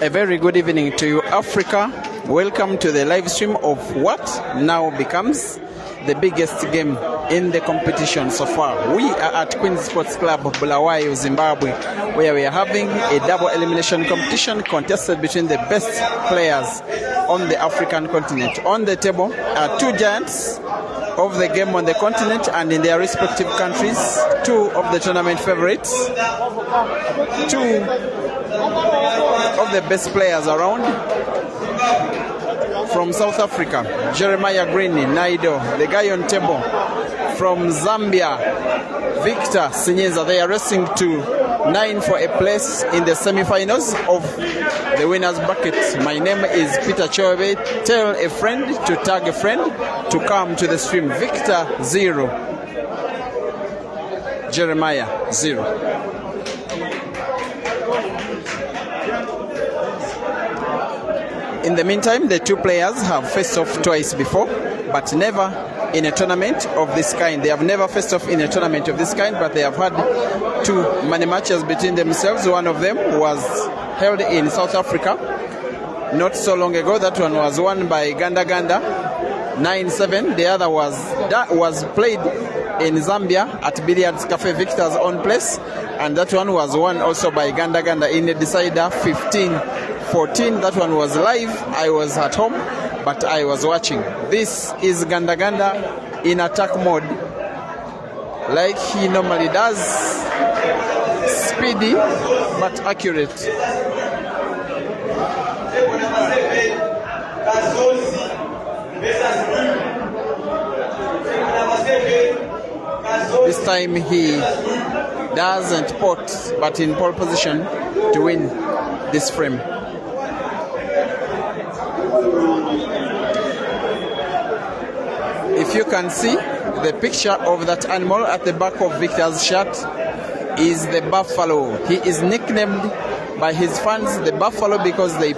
A very good evening to you, Africa. Welcome to the live stream of what now becomes the biggest game in the competition so far. We are at Queen's Sports Club, Bulawayo, Zimbabwe, where we are having a double elimination competition contested between the best players on the African continent. On the table are two giants of the game on the continent and in their respective countries, two of the tournament favorites, two of the best players around. From South Africa, Jeremiah Green, Naido, the guy on table. From Zambia, Victor Sinyeza. They are racing to 9 for a place in the semi-finals of the winners bracket. My name is Peter Chobe. Tell a friend to tag a friend to come to the stream. Victor 0, Jeremiah 0. In the meantime, the two players have faced off twice before, but never in a tournament of this kind. They have never faced off in a tournament of this kind, but they have had two money matches between themselves. One of them was held in South Africa not so long ago. That one was won by Ganda-Ganda 9-7. The other was played in Zambia at Billiards Cafe, Victor's own place, and that one was won also by Ganda-Ganda in a decider 15-14. That one was live. I was at home, but I was watching. This is Ganda-Ganda in attack mode, like he normally does. Speedy but accurate. This time he doesn't pot, but in pole position to win this frame. If you can see the picture of that animal at the back of Victor's shirt is the buffalo. He is nicknamed by his fans the buffalo because they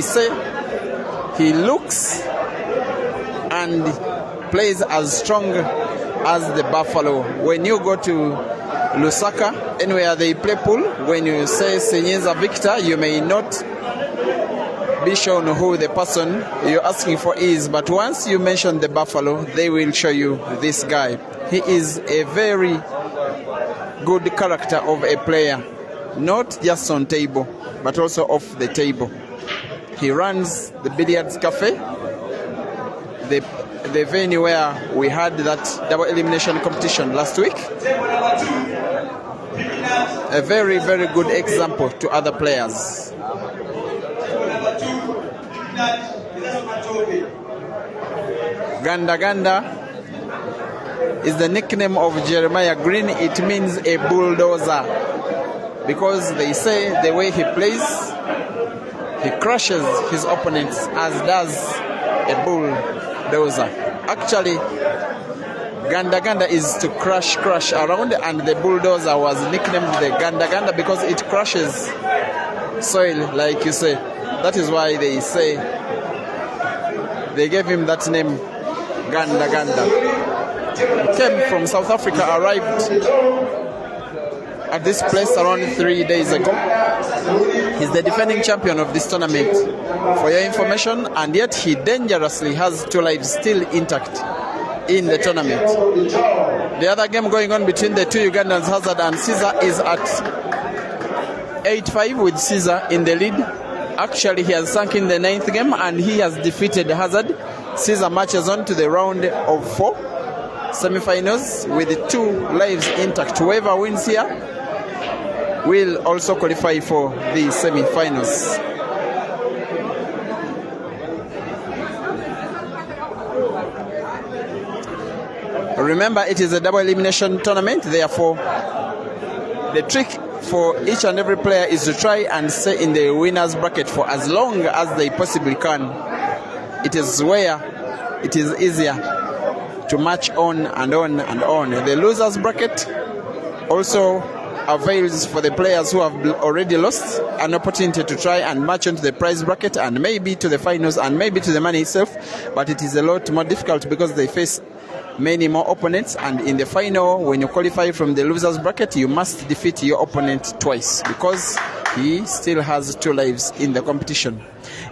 say he looks and plays as strong as the buffalo. When you go to Lusaka, anywhere they play pool, when you say Sinyeza Victor, you may not be shown who the person you're asking for is, but once you mention the buffalo, they will show you this guy. He is a very good character of a player, not just on table, but also off the table. He runs the Billiards Cafe, the venue where we had that double elimination competition last week. A very, very good example to other players. Ganda-Ganda is the nickname of Jeremiah Green. It means a bulldozer because they say the way he plays, he crushes his opponents as does a bulldozer. Actually, Ganda-Ganda is to crush around, and the bulldozer was nicknamed the Ganda-Ganda because it crushes soil, like you say. That is why they say they gave him that name, Ganda-Ganda. He came from South Africa, arrived at this place around 3 days ago. He's the defending champion of this tournament, for your information, and yet he dangerously has two lives still intact in the tournament. The other game going on between the two Ugandans, Hazard and Caesar, is at 8-5 with Caesar in the lead. Actually, he has sunk in the 9th game and he has defeated Hazard. Caesar marches on to the round of 4 semi-finals with 2 lives intact. Whoever wins here will also qualify for the semi-finals. Remember, it is a double elimination tournament, therefore the trick for each and every player is to try and stay in the winner's bracket for as long as they possibly can. It is where it is easier to march on and on and on. The loser's bracket also avails for the players who have already lost an opportunity to try and march onto the prize bracket and maybe to the finals and maybe to the money itself, but it is a lot more difficult because they face many more opponents, and in the final, when you qualify from the loser's bracket, you must defeat your opponent twice because he still has 2 lives in the competition.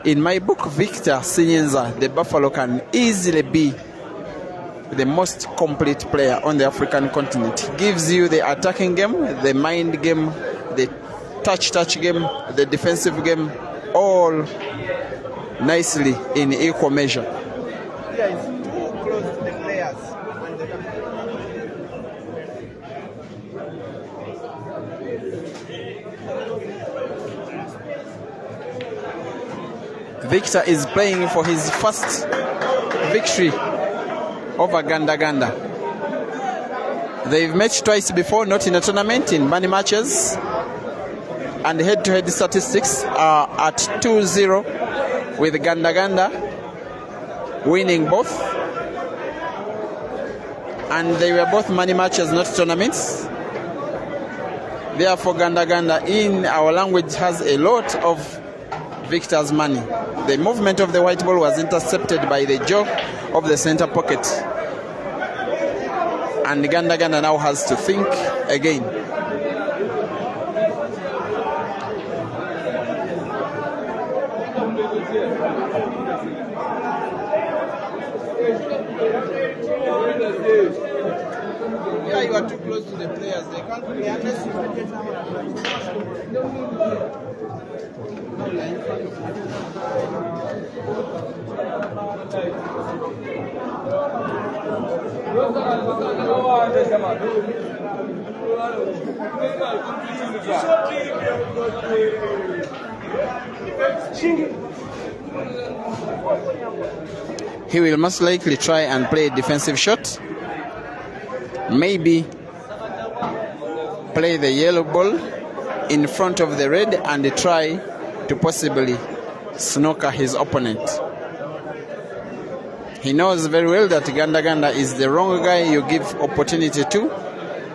In my book, Victor Sinyenza, the Buffalo, can easily be the most complete player on the African continent. He gives you the attacking game, the mind game, the touch game, the defensive game, all nicely in equal measure. Here is too close to the players. Victor is playing for his first victory over Ganda-Ganda. They've met twice before, not in a tournament, in money matches. And head-to-head statistics are at 2-0, with Ganda-Ganda winning both. And they were both money matches, not tournaments. Therefore, Ganda-Ganda, in our language, has a lot of Victor's money. The movement of the white ball was intercepted by the jaw of the center pocket. And Ganda-Ganda now has to think again. Yeah, you are too close to the players. They can't play unless you he will most likely try and play a defensive shot. Maybe play the yellow ball in front of the red and try to possibly snooker his opponent. He knows very well that Ganda-Ganda is the wrong guy you give opportunity to,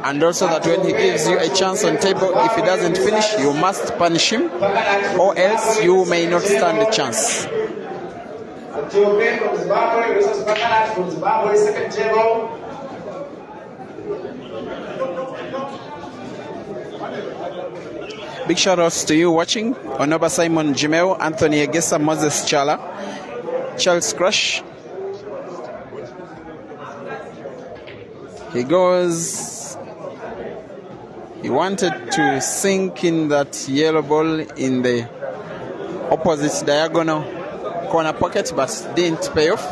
and also that when he gives you a chance on table, if he doesn't finish, you must punish him, or else you may not stand a chance. Big shout outs to you watching: Onoba Simon Jimeo, Anthony Egesa, Moses Chala, Charles Crush. He goes. He wanted to sink in that yellow ball in the opposite diagonal corner pocket, but didn't pay off.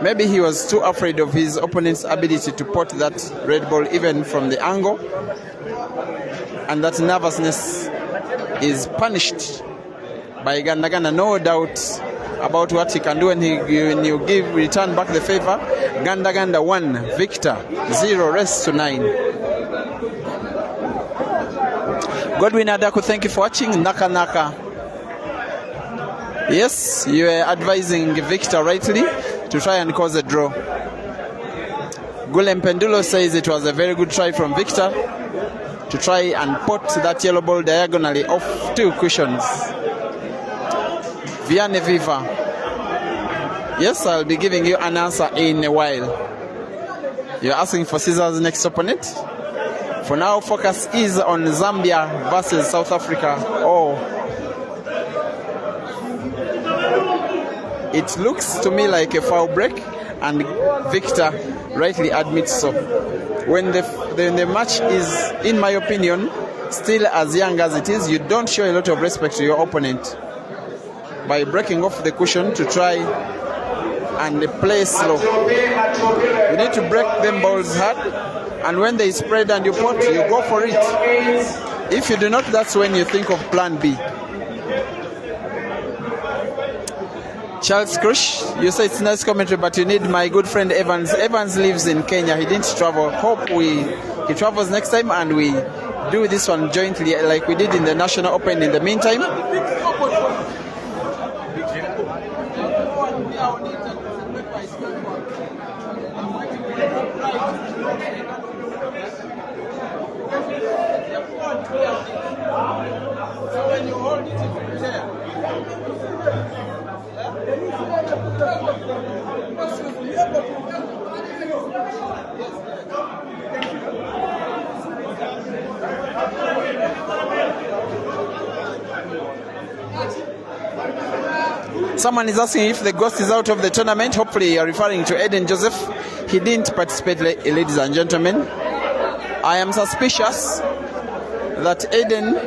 Maybe he was too afraid of his opponent's ability to pot that red ball even from the angle, and that nervousness is punished by Ganda-Ganda. No doubt about what he can do when you return back the favor. Ganda-Ganda 1, Victor 0, rest to 9. Godwin Adaku, thank you for watching. Naka Naka. Yes, you are advising Victor rightly to try and cause a draw. Gulem Pendulo says it was a very good try from Victor to try and pot that yellow ball diagonally off 2 cushions. Vianney Viva. Yes, I'll be giving you an answer in a while. You're asking for Caesar's next opponent? For now, focus is on Zambia versus South Africa. Oh, it looks to me like a foul break, and Victor rightly admits so. When the match is, in my opinion, still as young as it is, you don't show a lot of respect to your opponent by breaking off the cushion to try and play slow. You need to break them balls hard, and when they spread and you pot, you go for it. If you do not, that's when you think of plan B. Charles Krush, you say it's nice commentary, but you need my good friend Evans. Evans lives in Kenya. He didn't travel. Hope he travels next time and we do this one jointly like we did in the National Open in the meantime. Someone is asking if the ghost is out of the tournament. Hopefully you're referring to Eden Joseph. He didn't participate, ladies and gentlemen. I am suspicious that Eden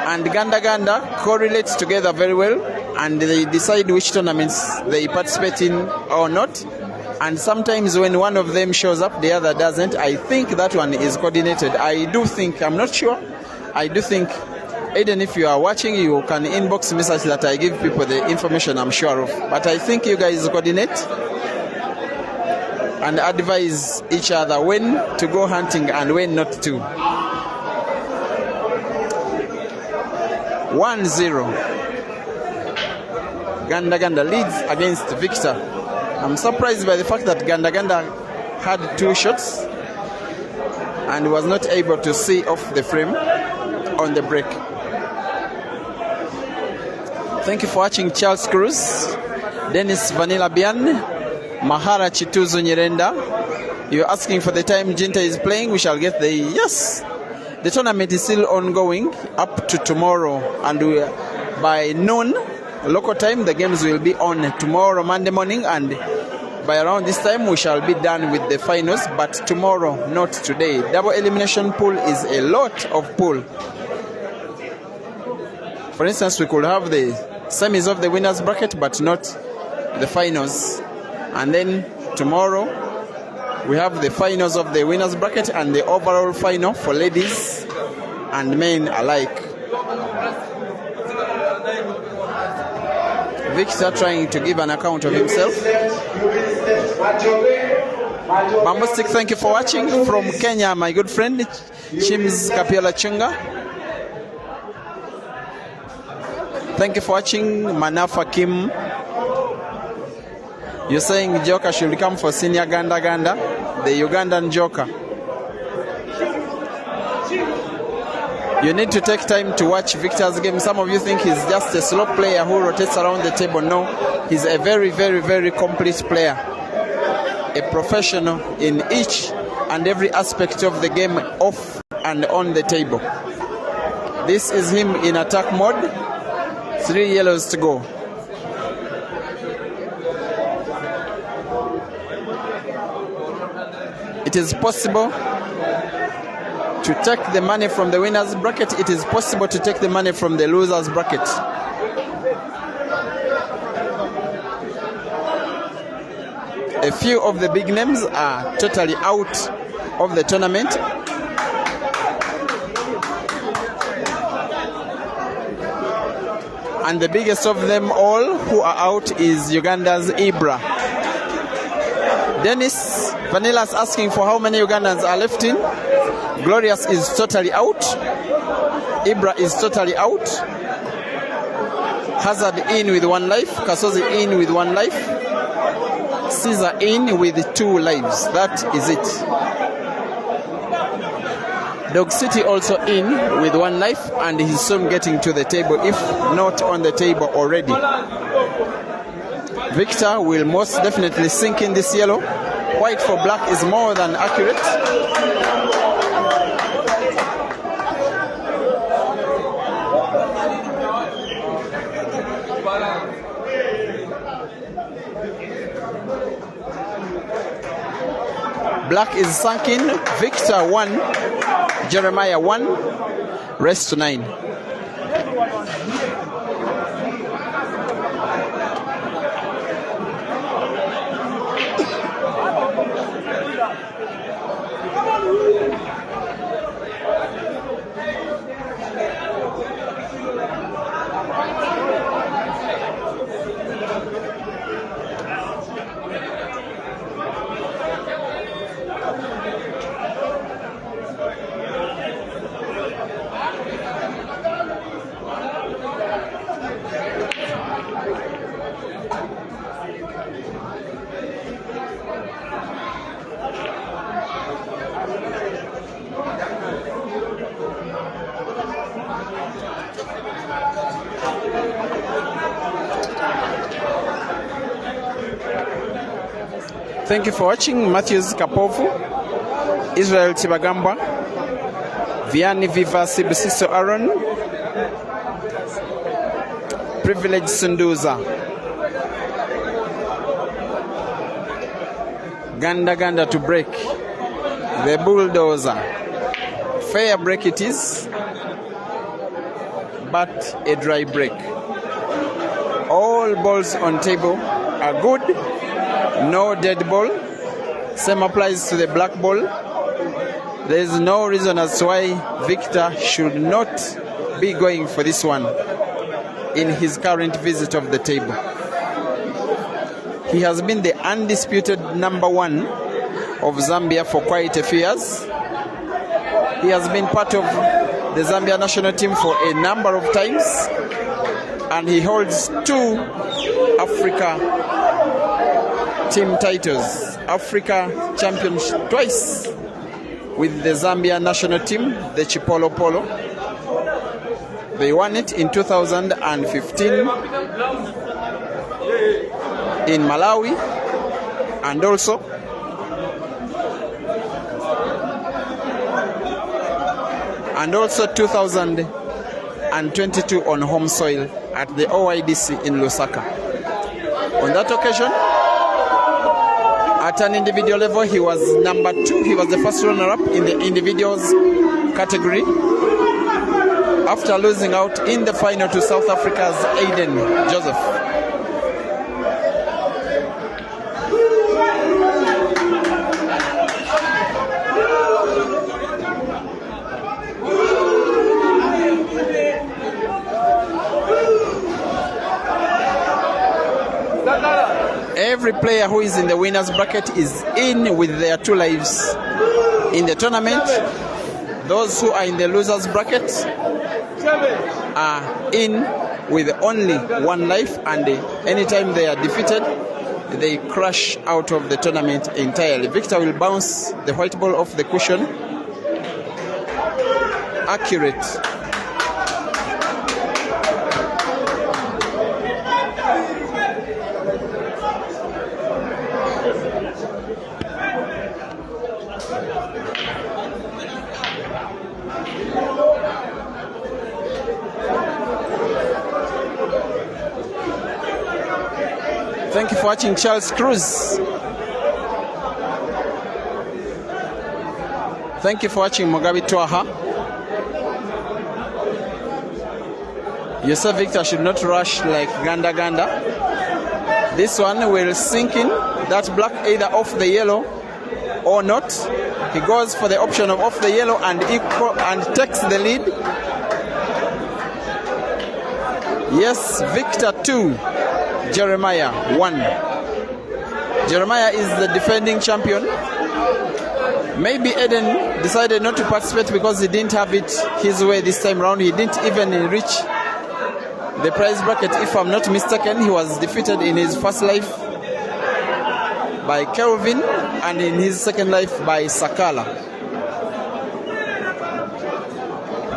and Ganda-Ganda correlate together very well, and they decide which tournaments they participate in or not. And sometimes when one of them shows up, the other doesn't. I think that one is coordinated. I'm not sure. I do think, Eden, if you are watching, you can inbox me such that I give people the information I'm sure of. But I think you guys coordinate and advise each other when to go hunting and when not to. 1-0. Ganda-Ganda leads against Victor. I'm surprised by the fact that Ganda-Ganda had 2 shots and was not able to see off the frame on the break. Thank you for watching. Charles Cruz, Dennis Vanilla Bian, Mahara Chituzu Nyirenda. You're asking for the time Jinta is playing. We shall get the yes. The tournament is still ongoing up to tomorrow, and by noon local time the games will be on tomorrow, Monday morning, and by around this time we shall be done with the finals. But tomorrow, not today. Double elimination pool is a lot of pool. For instance, we could have the semis of the winners bracket, but not the finals. And then tomorrow we have the finals of the winners bracket and the overall final for ladies and men alike. Victor trying to give an account of himself. Bamboo Stick, thank you for watching. From Kenya, my good friend Chims Kapiola Chunga. Thank you for watching. Manafa Kim. You're saying Joker should come for senior Ganda-Ganda, the Ugandan Joker. You need to take time to watch Victor's game. Some of you think he's just a slow player who rotates around the table. No, he's a very, very, very complete player. A professional in each and every aspect of the game, off and on the table. This is him in attack mode. 3 yellows to go. It is possible to take the money from the winners bracket. It is possible to take the money from the losers bracket. A few of the big names are totally out of the tournament. And the biggest of them all who are out is Uganda's Ibra. Dennis Vanilla's asking for how many Ugandans are left in. Glorious is totally out. Ibra is totally out. Hazard in with 1 life. Kasozi in with 1 life. Caesar in with 2 lives. That is it. Dog City also in with 1 life, and he's soon getting to the table, if not on the table already. Victor will most definitely sink in this yellow. White for black is more than accurate. Black is sunk in. Victor 1, Jeremiah 1, rest to 9. Thank you for watching. Matthews Kapovu, Israel Tibagamba, Vianney Viva Sibusiso Aaron, Privileged Sunduza. Ganda-Ganda to break. The bulldozer. Fair break it is, but a dry break. All balls on table are good. No dead ball. Same applies to the black ball. There is no reason as to why Victor should not be going for this one in his current visit of the table. He has been the undisputed #1 of Zambia for quite a few years. He has been part of the Zambia national team for a number of times, and he holds 2 Africa team titles. Africa championship twice with the Zambia national team, the Chipolo Polo. They won it in 2015 in Malawi, and also and also 2022 on home soil at the OIDC in Lusaka. On that occasion, at an individual level, he was #2. He was the first runner-up in the individuals category after losing out in the final to South Africa's Aiden Joseph. Every player who is in the winners bracket is in with their 2 lives in the tournament. Those who are in the losers bracket are in with only 1 life, and anytime they are defeated, they crash out of the tournament entirely. Victor will bounce the white ball off the cushion. Accurate. Thank you for watching Charles Cruz. Thank you for watching Mugabe Twaha. You said Victor should not rush like Ganda-Ganda. This one will sink in that black either off the yellow or not. He goes for the option of off the yellow and takes the lead. Yes, Victor 2. Jeremiah 1. Jeremiah is the defending champion. Maybe Eden decided not to participate because he didn't have it his way this time around. He didn't even reach the prize bracket. If I'm not mistaken, he was defeated in his first life by Kelvin and in his second life by Sakala.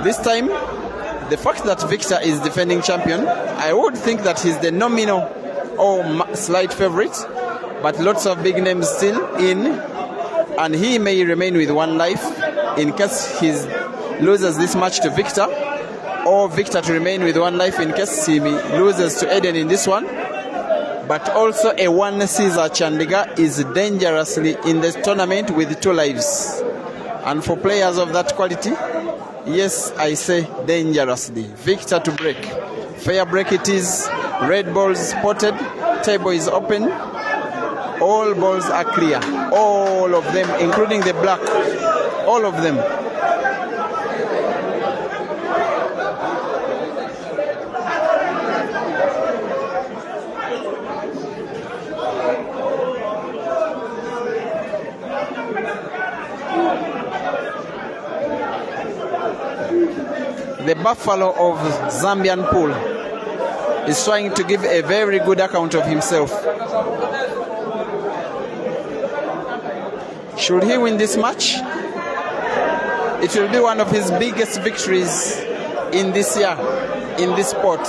This time, the fact that Victor is defending champion, I would think that he's the nominal or slight favorite, but lots of big names still in, and he may remain with 1 life in case he loses this match to Victor, or Victor to remain with 1 life in case he loses to Eden in this one. But also a 1 Caesar Chandiga is dangerously in the tournament with 2 lives, and for players of that quality, yes, I say dangerously. Victor to break. Fair break it is. Red balls spotted. Table is open. All balls are clear. All of them, including the black. All of them. The Buffalo of Zambian pool is trying to give a very good account of himself. Should he win this match, it will be one of his biggest victories in this year, in this sport.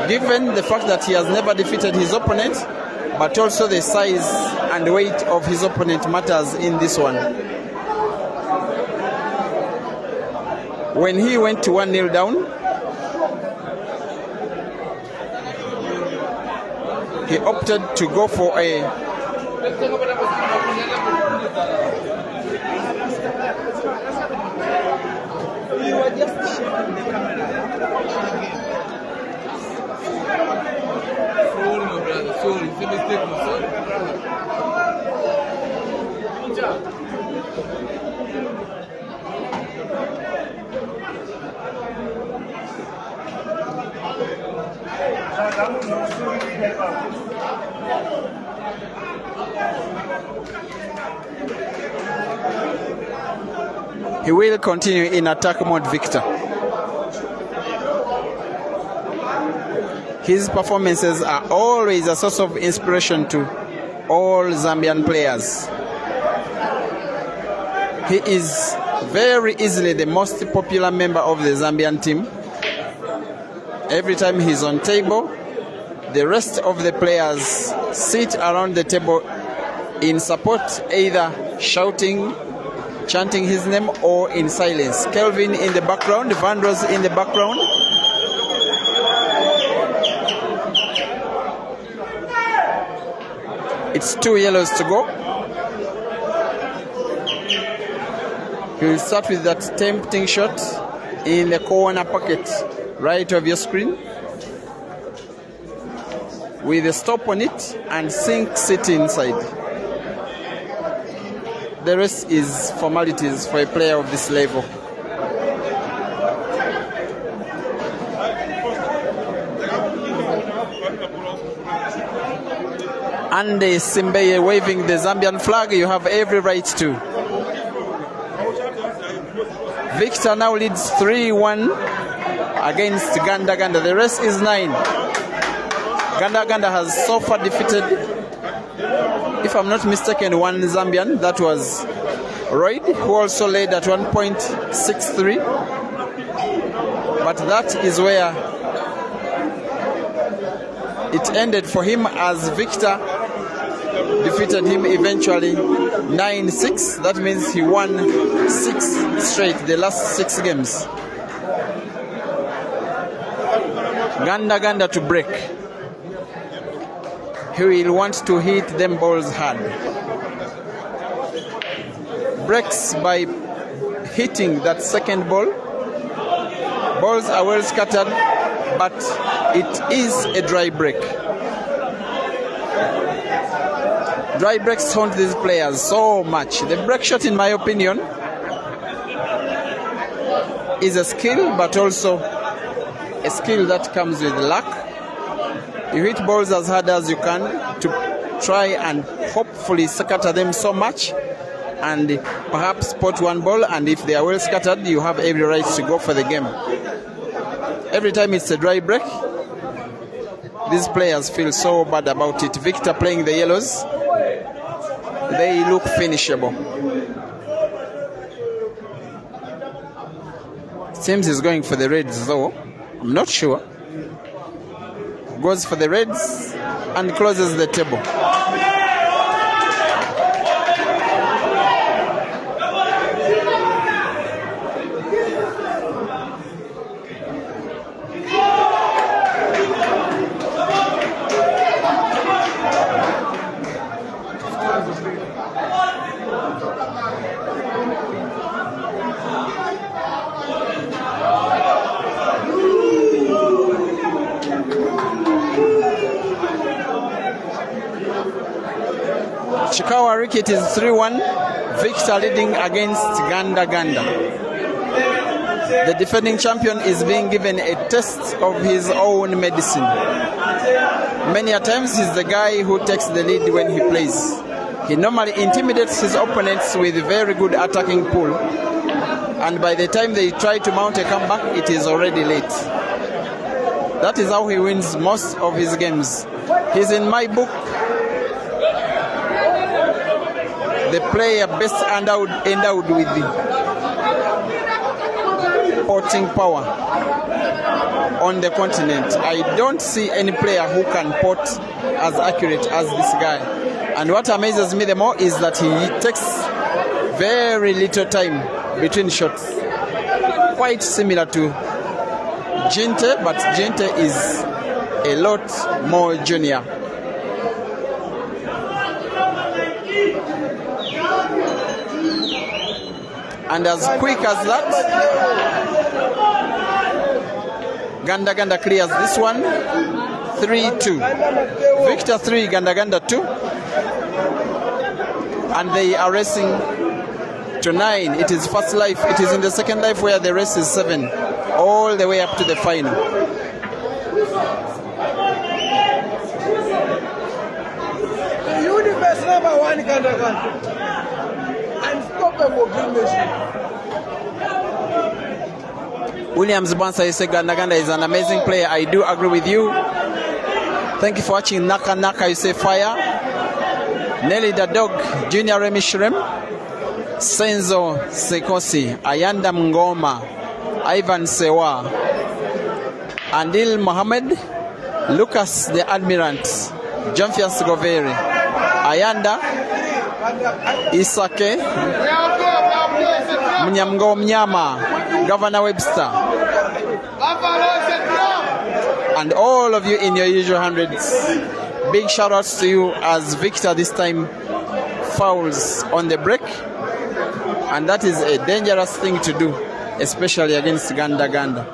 Given the fact that he has never defeated his opponent, but also the size and weight of his opponent matters in this one. When he went to 1-0 down, he opted to go for a he will continue in attack mode, Victor. His performances are always a source of inspiration to all Zambian players. He is very easily the most popular member of the Zambian team. Every time he's on table, the rest of the players sit around the table in support, either shouting, chanting his name, or in silence. Kelvin in the background, Vandross in the background. It's 2 yellows to go. He'll start with that tempting shot in the corner pocket right of your screen with a stop on it and sinks it inside. The rest is formalities for a player of this level. And Simbeye waving the Zambian flag. You have every right to. Victor now leads 3-1 against Ganda-Ganda. The rest is 9. Ganda-Ganda has so far defeated, if I'm not mistaken, one Zambian. That was Royd, who also led at 1.63. But that is where it ended for him, as Victor defeated him eventually 9-6. That means he won 6 straight, the last 6 games. Ganda-Ganda to break. He will want to hit them balls hard. Breaks by hitting that second ball. Balls are well scattered, but it is a dry break. Dry breaks haunt these players so much. The break shot, in my opinion, is a skill, but also a skill that comes with luck. You hit balls as hard as you can to try and hopefully scatter them so much, and perhaps spot one ball, and if they are well scattered, you have every right to go for the game. Every time it's a dry break, these players feel so bad about it. Victor playing the yellows, they look finishable. Seems he's going for the reds though. I'm not sure. Goes for the reds and closes the table. Chikawa Ricket is 3-1. Victor leading against Ganda-Ganda. The defending champion is being given a test of his own medicine. Many a times he's the guy who takes the lead when he plays. He normally intimidates his opponents with a very good attacking pull, and by the time they try to mount a comeback, it is already late. That is how he wins most of his games. He's, in my book, the player best endowed with the potting power on the continent. I don't see any player who can pot as accurate as this guy. And what amazes me the more is that he takes very little time between shots. Quite similar to Gente, but Gente is a lot more junior And as quick as that, Ganda-Ganda clears this one. 3-2. Victor 3, Ganda-Ganda 2. And they are racing to 9. It is first life. It is in the second life where the race is 7, all the way up to the final. The universe number 1 Ganda-Ganda. Unstoppable green machine. Williams Bansa, you say Ganda-Ganda is an amazing player. I do agree with you. Thank you for watching. Naka Naka, you say fire. Nelly the Dog, Junior Remy Shrem, Senzo Sekosi, Ayanda Mngoma, Ivan Sewa, Andil Mohammed, Lucas the Admirant, Jean-Fias Goveri, Ayanda, Isake, Mnyamgo Mnyama, Governor Webster, and all of you in your usual hundreds. Big shout outs to you as Victor this time fouls on the break, and that is a dangerous thing to do, especially against Ganda-Ganda.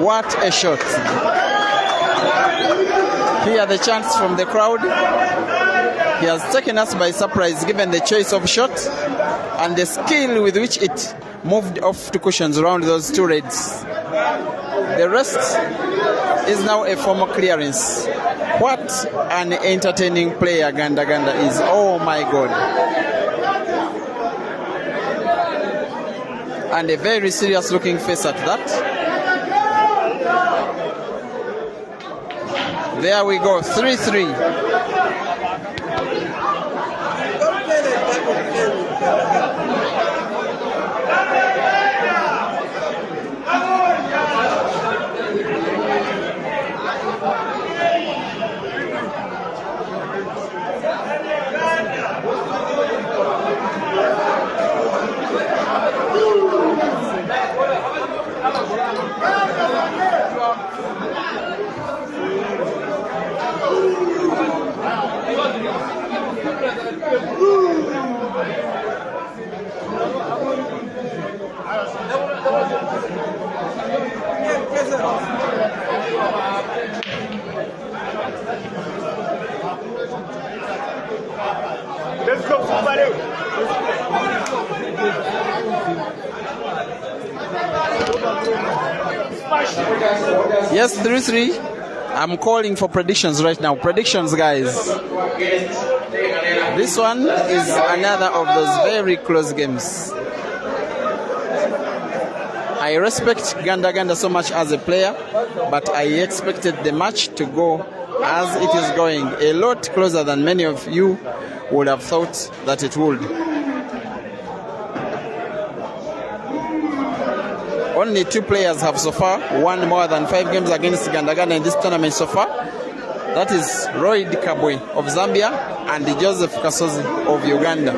What a shot. Here the chants from the crowd. He has taken us by surprise given the choice of shot and the skill with which it moved off to cushions around those two reds. The rest is now a formal clearance. What an entertaining player Ganda-Ganda is. Oh my God. And a very serious looking face at that. There we go, 3-3. Let's go, somebody. Yes, 3-3. I'm calling for predictions right now. Predictions, guys. This one is another of those very close games. I respect Ganda-Ganda so much as a player, but I expected the match to go as it is going, a lot closer than many of you would have thought that it would. Only 2 players have so far won more than 5 games against Ganda-Ganda in this tournament so far. That is Roy Kabwe of Zambia and Joseph Kasozi of Uganda.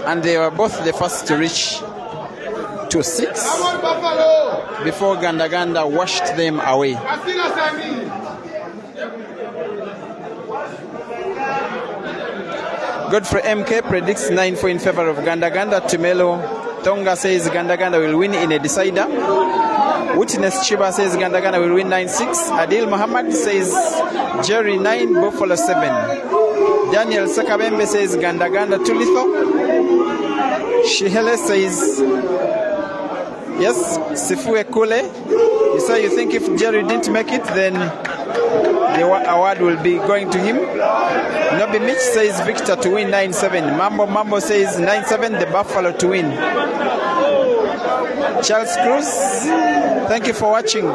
And they were both the first to reach to 6 before Ganda-Ganda washed them away. Godfrey MK predicts 9-4 in favor of Ganda-Ganda. Tumelo Tonga says Ganda-Ganda will win in a decider. Witness Chiba says Ganda-Ganda will win 9-6. Adil Muhammad says Jerry 9, Buffalo 7. Daniel Sakabembe says Ganda-Ganda too lethal. Shihele says yes. Sifue Kule, you say you think if Jerry didn't make it, then the award will be going to him. Nobi Mitch says Victor to win 9-7. Mambo says 9-7, the Buffalo to win. Charles Cruz, thank you for watching.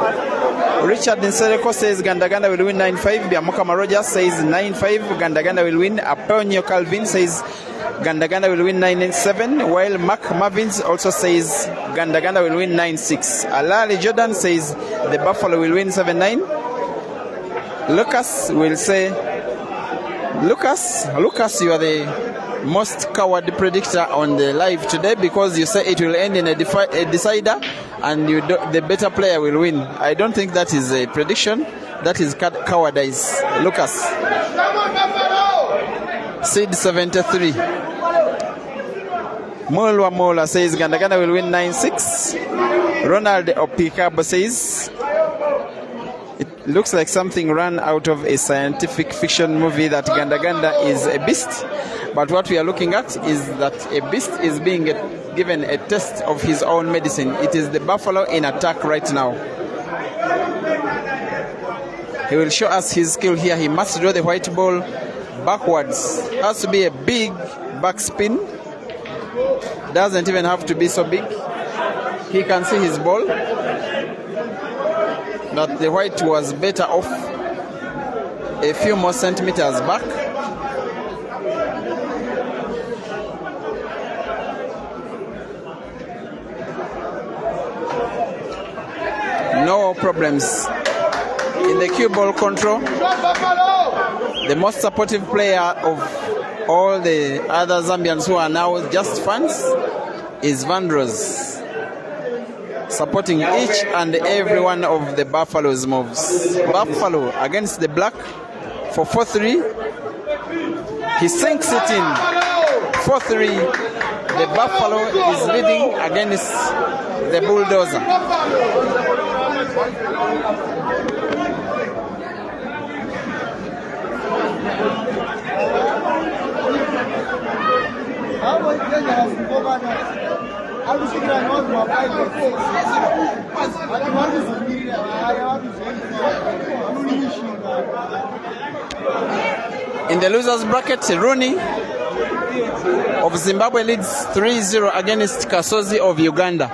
Richard Nsereko says Ganda-Ganda will win 9-5. Biamukama Rogers says 9-5. Ganda-Ganda will win. Aponio Calvin says Ganda-Ganda will win 9-7. While Mark Marvins also says Ganda-Ganda will win 9-6. Alali Jordan says the Buffalo will win 7-9. Lucas will say, Lucas, you are the most coward predictor on the live today because you say it will end in a decider and the better player will win. I don't think that is a prediction. That is cowardice. Lucas. Sid 73. Molwa Mola says Ganda-Ganda will win 9-6. Ronald Opikabo says it looks like something run out of a scientific fiction movie that Ganda-Ganda is a beast. But what we are looking at is that a beast is being given a test of his own medicine. It is the Buffalo in attack right now. He will show us his skill here. He must draw the white ball backwards. Has to be a big backspin. Doesn't even have to be so big. He can see his ball. That the white was better off a few more centimeters back. No problems in the cue ball control. The most supportive player of all the other Zambians who are now just fans is Vandross, supporting each and every one of the Buffalo's moves. Buffalo against the black for 4-3. He sinks it in. 4-3. The Buffalo is leading against the Bulldozer. In the losers bracket, Rooney of Zimbabwe leads 3-0 against Kasozi of Uganda.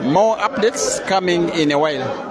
More updates coming in a while.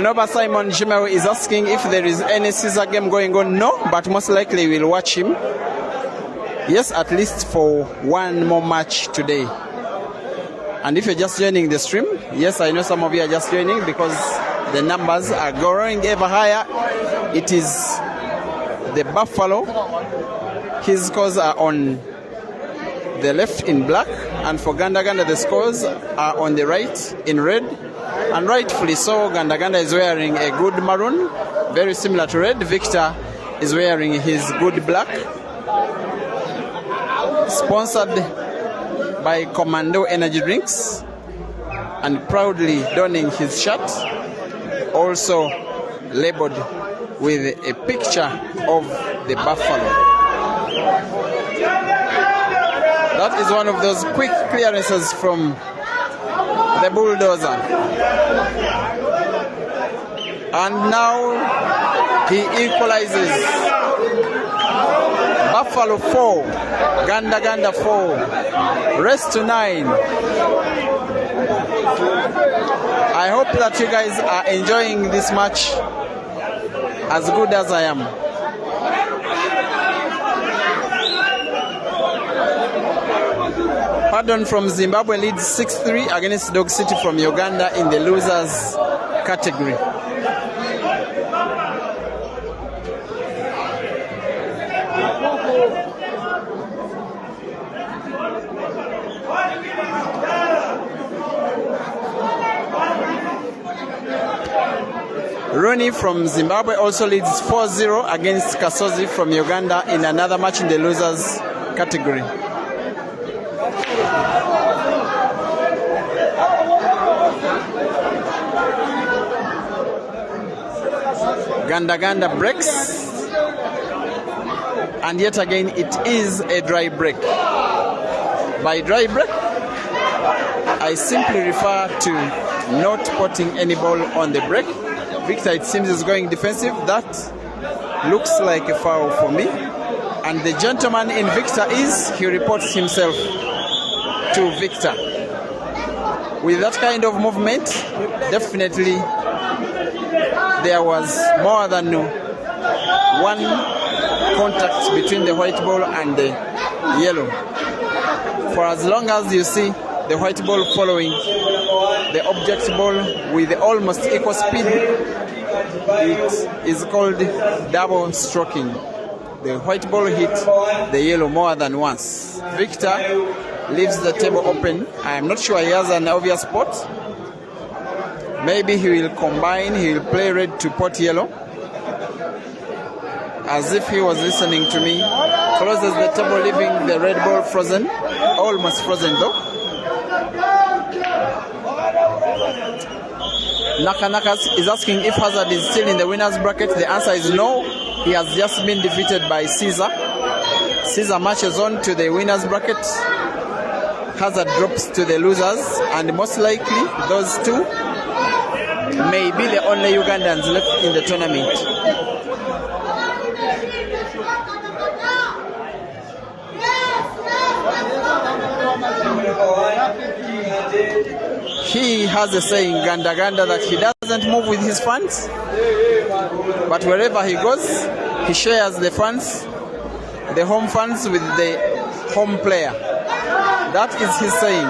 Onoba Simon Jimero is asking if there is any Caesar game going on. No, but most likely we'll watch him. Yes, at least for one more match today. And if you're just joining the stream, yes, I know some of you are just joining because the numbers are growing ever higher. It is the Buffalo. His scores are on the left in black, and for Ganda-Ganda the scores are on the right in red. And rightfully so, Ganda-Ganda is wearing a good maroon, very similar to red. Victor is wearing his good black. Sponsored by Commando Energy Drinks, and proudly donning his shirt, also labeled with a picture of the buffalo. That is one of those quick clearances from the bulldozer. And now he equalizes. Buffalo 4, Ganda-Ganda 4, rest to 9. I hope that you guys are enjoying this match as good as I am. Pardon from Zimbabwe leads 6-3 against Dog City from Uganda in the losers category. Ronnie from Zimbabwe also leads 4-0 against Kasozi from Uganda in another match in the losers category. Ganda-Ganda breaks, and yet again it is a dry break. By dry break, I simply refer to not putting any ball on the break. Victor, it seems, is going defensive. That looks like a foul for me. And the gentleman in Victor he reports himself to Victor. With that kind of movement, definitely there was more than one contact between the white ball and the yellow. For as long as you see the white ball following the object ball with almost equal speed, it is called double stroking. The white ball hit the yellow more than once. Victor leaves the table open. I am not sure he has an obvious spot. Maybe he will combine, he will play red to pot yellow. As if he was listening to me. Closes the table, leaving the red ball frozen. Almost frozen though. Naka is asking if Hazard is still in the winner's bracket. The answer is no. He has just been defeated by Caesar. Caesar marches on to the winner's bracket. Hazard drops to the losers, and most likely those two may be the only Ugandans left in the tournament. He has a saying, Ganda-Ganda, that he doesn't move with his fans, but wherever he goes, he shares the fans, the home fans, with the home player. That is his saying.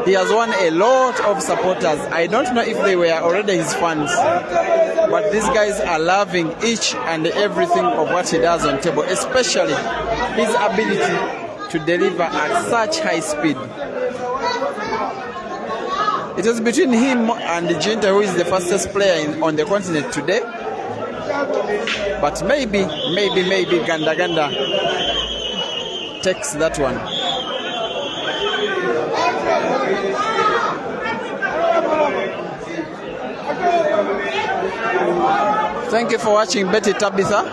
He has won a lot of supporters. I don't know if they were already his fans, but these guys are loving each and everything of what he does on table, especially his ability to deliver at such high speed. It was between him and Jinta, who is the fastest player on the continent today. But maybe Ganda-Ganda takes that one. Thank you for watching, Betty Tabitha.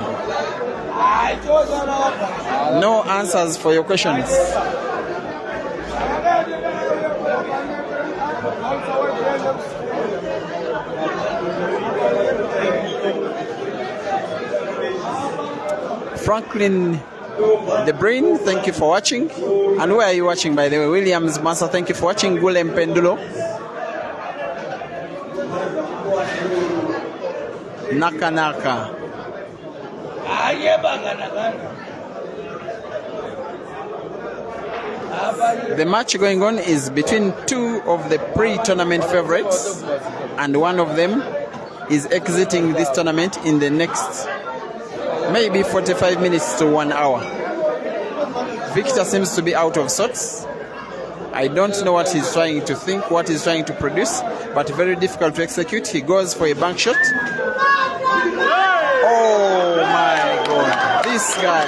No answers for your questions. Franklin the Brain, thank you for watching. And where are you watching, by the way? Williams Massa, thank you for watching. Gulem Pendulo. Naka. The match going on is between two of the pre-tournament favorites, and one of them is exiting this tournament in the next maybe 45 minutes to 1 hour. Victor seems to be out of sorts. I don't know what he's trying to think, what he's trying to produce, but very difficult to execute. He goes for a bank shot. Oh my God, this guy.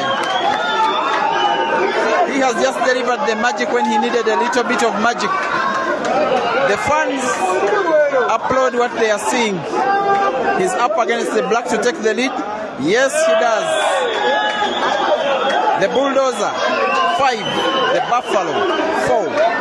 He has just delivered the magic when he needed a little bit of magic. The fans applaud what they are seeing. He's up against the black to take the lead. Yes, he does. The Bulldozer, 5. The Buffalo, 4.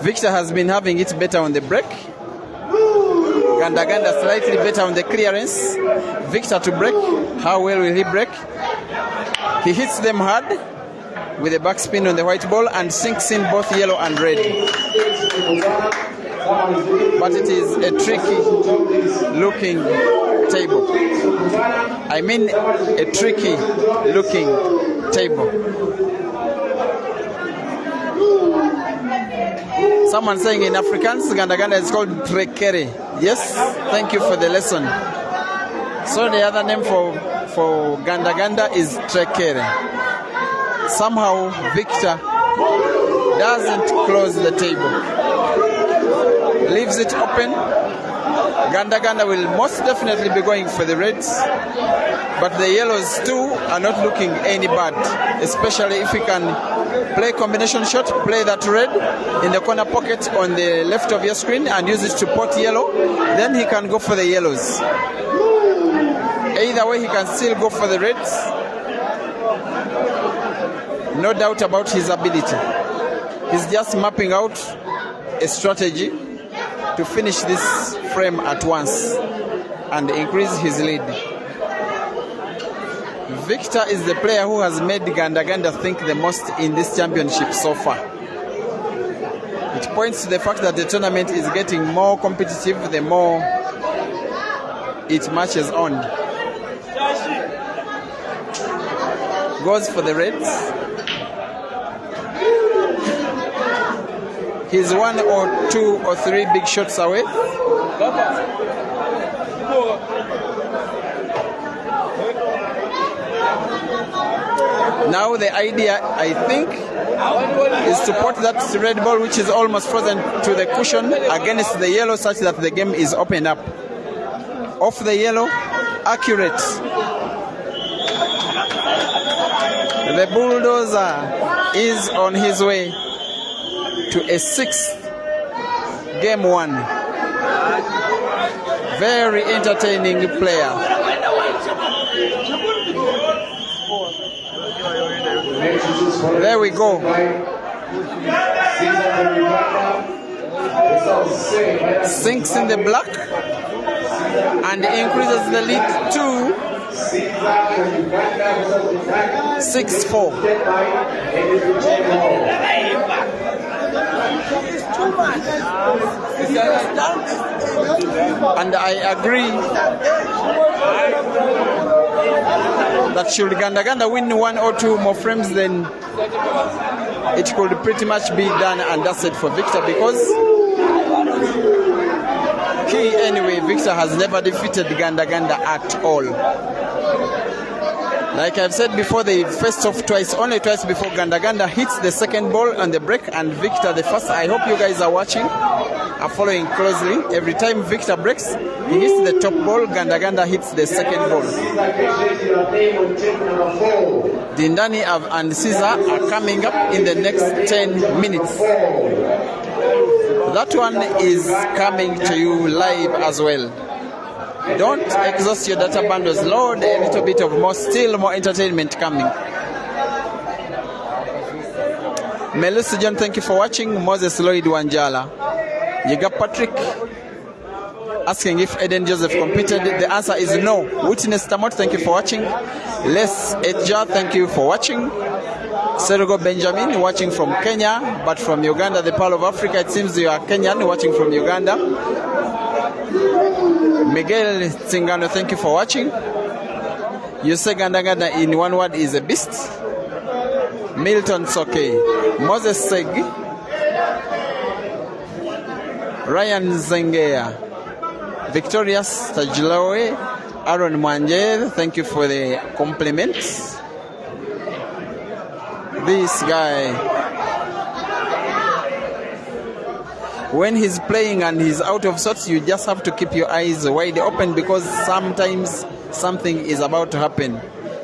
Victor has been having it better on the break. Ganda-Ganda slightly better on the clearance. Victor to break. How well will he break? He hits them hard with a backspin on the white ball and sinks in both yellow and red. But it is a tricky looking table. I mean a tricky looking table. Someone saying in Afrikaans, Ganda-Ganda is called trekere. Yes, thank you for the lesson. So the other name for Ganda-Ganda is trekere. Somehow Victor doesn't close the table. Leaves it open. Ganda-Ganda will most definitely be going for the reds, but the yellows too are not looking any bad, especially if we can play combination shot, play that red in the corner pocket on the left of your screen and use it to pot yellow, then he can go for the yellows. Either way, he can still go for the reds. No doubt about his ability. He's just mapping out a strategy to finish this frame at once and increase his lead. Victor is the player who has made Ganda-Ganda think the most in this championship so far. It points to the fact that the tournament is getting more competitive the more it marches on. Goes for the reds. He's 1 or 2 or 3 big shots away. Now the idea, I think, is to put that red ball, which is almost frozen, to the cushion against the yellow, such that the game is opened up. Off the yellow, accurate. The Bulldozer is on his way to a 6th game 1. Very entertaining player. There we go. Sinks in the black and increases the lead to 6-4. And I agree that should Ganda-Ganda win 1 or 2 more frames, then it could pretty much be done and dusted for Victor, because Victor has never defeated Ganda-Ganda at all. Like I've said before, they faced off twice, only twice before Ganda-Ganda hits the second ball on the break and Victor the first. I hope you guys are watching are following closely. Every time Victor breaks, he hits the top ball, Ganda-Ganda hits the second ball. Dindani and Caesar are coming up in the next 10 minutes. That one is coming to you live as well. Don't exhaust your data bundles. Load a little bit of more, still more entertainment coming. Melissa John, thank you for watching. Moses Lloyd Wanjala. You got Patrick asking if Eden Joseph competed. The answer is no. Witness Tamot, thank you for watching. Les Etja, thank you for watching. Serugo Benjamin, watching from Kenya, but from Uganda, the Pearl of Africa. It seems you are Kenyan, watching from Uganda. Miguel Tsingano, thank you for watching. You say Ganda-Ganda in one word is a beast. Milton Soke, Moses Seg, Ryan Zengea, Victorious Tajlawe, Aaron Mwanje, thank you for the compliments. This guy, when he's playing and he's out of sorts, you just have to keep your eyes wide open because sometimes something is about to happen.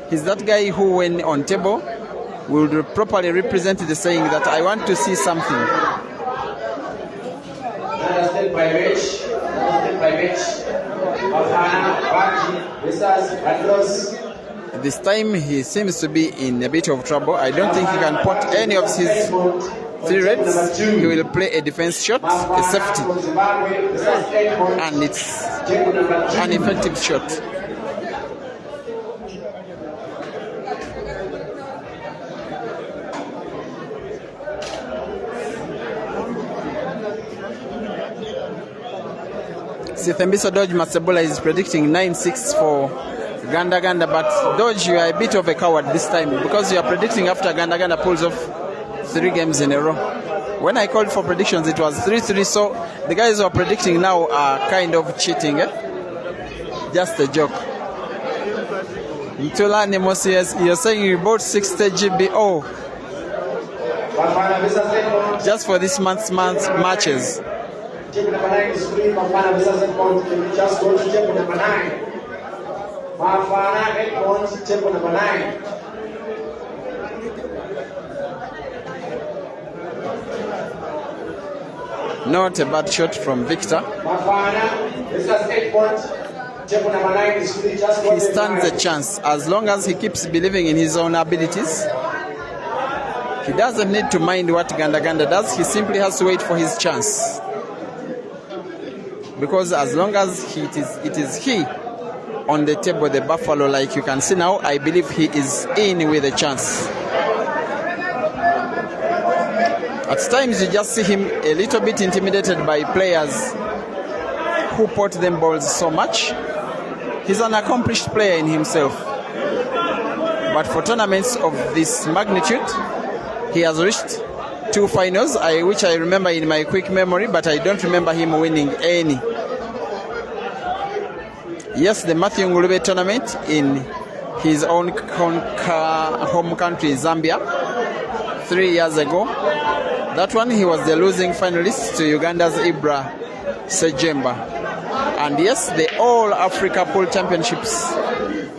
He's that guy who, when on table, will properly represent the saying that I want to see something. This time he seems to be in a bit of trouble. I don't think he can pot any of his 3 reds. He will play a defense shot, a safety, and it's an effective shot. Sithembiso Dodge Masebola is predicting 9-6 for Ganda-Ganda, but Dodge, you are a bit of a coward this time because you are predicting after Ganda-Ganda pulls off 3 games in a row. When I called for predictions, it was 3-3, so the guys who are predicting now are kind of cheating. Just a joke. Mtula Nemosi, you're saying you bought 60 GB. Oh, just for this month's matches. Table number 9 is free. Mafana Visa Point. Can you just go to table number 9? Mafana 8 points, table number 9. Not a bad shot from Victor. Mafana, this is 8 points. Table number 9 is free. Just go. He stands a chance as long as he keeps believing in his own abilities. He doesn't need to mind what Ganda-Ganda does. He simply has to wait for his chance. Because as long as it is he on the table, the Buffalo, like you can see now, I believe he is in with a chance. At times you just see him a little bit intimidated by players who pot them balls so much. He's an accomplished player in himself. But for tournaments of this magnitude, he has reached 2 finals, which I remember in my quick memory, but I don't remember him winning any. Yes, the Matthew Ngulube tournament in his own home country, Zambia, 3 years ago. That one, he was the losing finalist to Uganda's Ibra Sejemba. And yes, the All Africa Pool Championships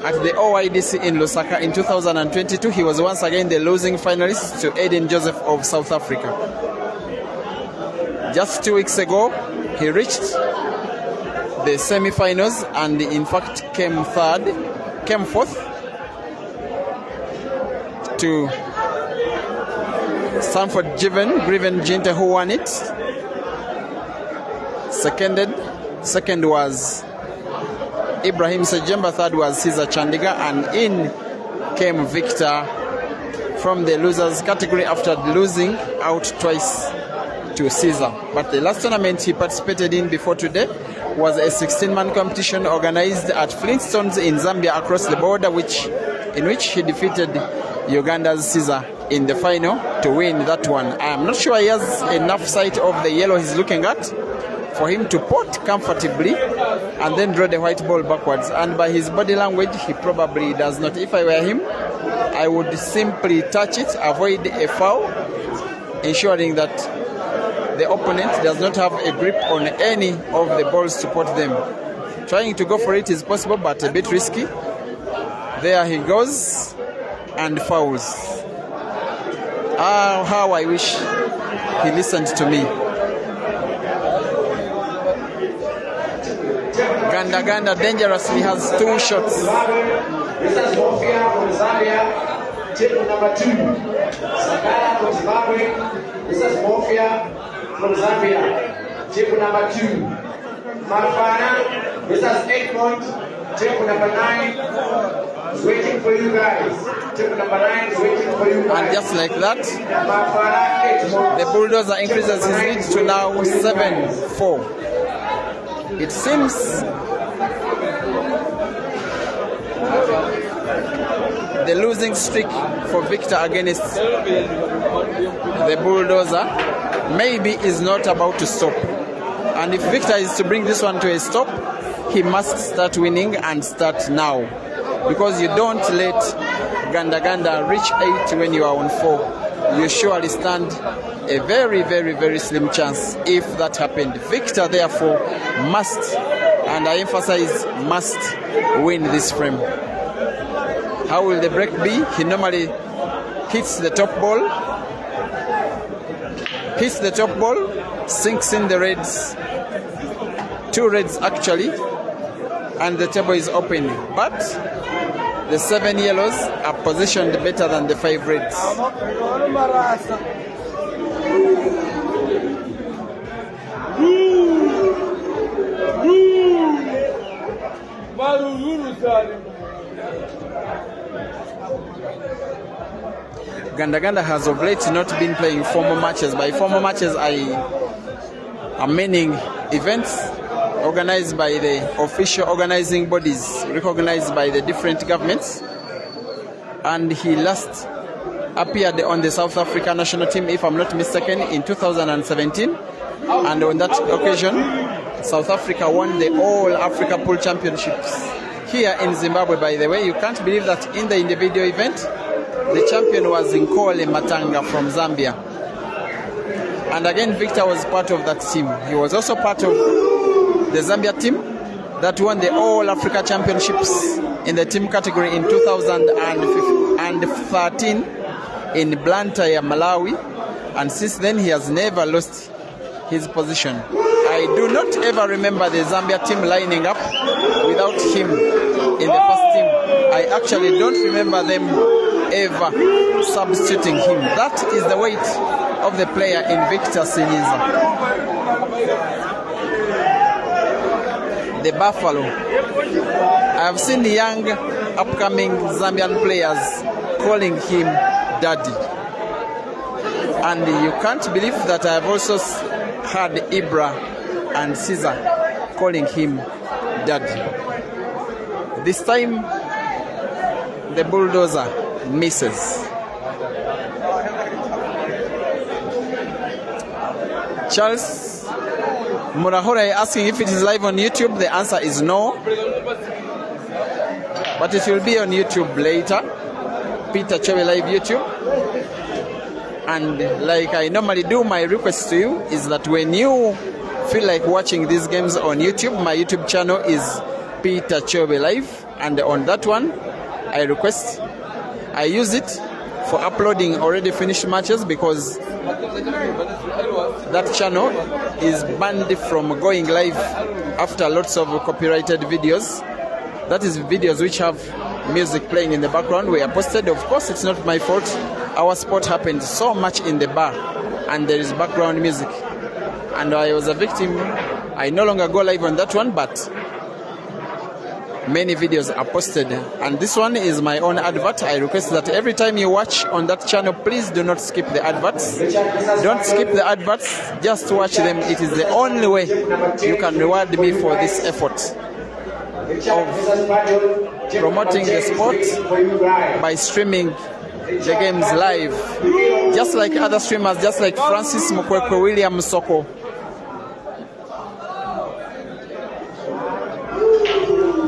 at the OIDC in Lusaka in 2022, he was once again the losing finalist to Eden Joseph of South Africa. Just 2 weeks ago, he reached the semi-finals and in fact came fourth to Stanford Griven Jinte, who won it. Second was Ibrahim Sejemba, third was Caesar Chandiga, and in came Victor from the losers category after losing out twice to Caesar. But the last tournament he participated in before today was a 16-man competition organized at Flintstones in Zambia across the border, in which he defeated Uganda's Caesar in the final to win that one. I'm not sure he has enough sight of the yellow he's looking at for him to pot comfortably and then draw the white ball backwards. And by his body language, he probably does not. If I were him, I would simply touch it, avoid a foul, ensuring that the opponent does not have a grip on any of the balls to pot them. Trying to go for it is possible, but a bit risky. There he goes and fouls. Ah, how I wish he listened to me. Ganda-Ganda dangerously has 2 shots. This is Mafia from Zambia, table number 2. Sakala from Zimbabwe. This is Mafia from Zambia, table number 2. Mafana, this is 8 points, table number 9. Is waiting for you guys. Table number 9 is waiting for you guys. And just like that, the Bulldozer increases his lead to now 7-4. It seems the losing streak for Victor against the Bulldozer maybe is not about to stop. And if Victor is to bring this one to a stop, he must start winning and start now. Because you don't let Ganda-Ganda reach 8 when you are on 4. You surely stand a very, very, very slim chance if that happened. Victor, therefore, must, and I emphasize must, win this frame. How will the break be? He normally hits the top ball, sinks in the reds, 2 reds actually, and the table is open. But the 7 yellows are positioned better than the 5 reds. Ganda-Ganda has of late not been playing formal matches. By formal matches, I am meaning events organized by the official organizing bodies recognized by the different governments. And he last appeared on the South Africa national team, if I'm not mistaken, in 2017. And on that occasion, South Africa won the All Africa Pool Championships here in Zimbabwe. By the way, you can't believe that in the individual event, the champion was Nkole Matanga from Zambia. And again, Victor was part of that team. He was also part of the Zambia team that won the All Africa Championships in the team category in 2013 in Blantyre, Malawi. And since then, he has never lost his position. I do not ever remember the Zambia team lining up without him in the first team. I actually don't remember them ever substituting him. That is the weight of the player in Victor Sinyiza. The Buffalo. I have seen young upcoming Zambian players calling him Daddy. And you can't believe that I have also heard Ibra and Caesar calling him Daddy. This time, the Bulldozer misses. Charles Murahora asking if it is live on YouTube. The answer is no. But it will be on YouTube later. Peter Chewe Live YouTube. And like I normally do, my request to you is that when you feel like watching these games on YouTube, my YouTube channel is Peter Chewe Live. And on that one, I use it for uploading already finished matches, because that channel is banned from going live after lots of copyrighted videos. That is videos which have music playing in the background were posted. Of course, it's not my fault. Our sport happened so much in the bar and there is background music. And I was a victim. I no longer go live on that one, but many videos are posted. And this one is my own advert. I request that every time you watch on that channel, please do not skip the adverts. Don't skip the adverts, just watch them. It is the only way you can reward me for this effort of promoting the sport by streaming the games live, just like other streamers, just like Francis Mukwekwe, William Soko.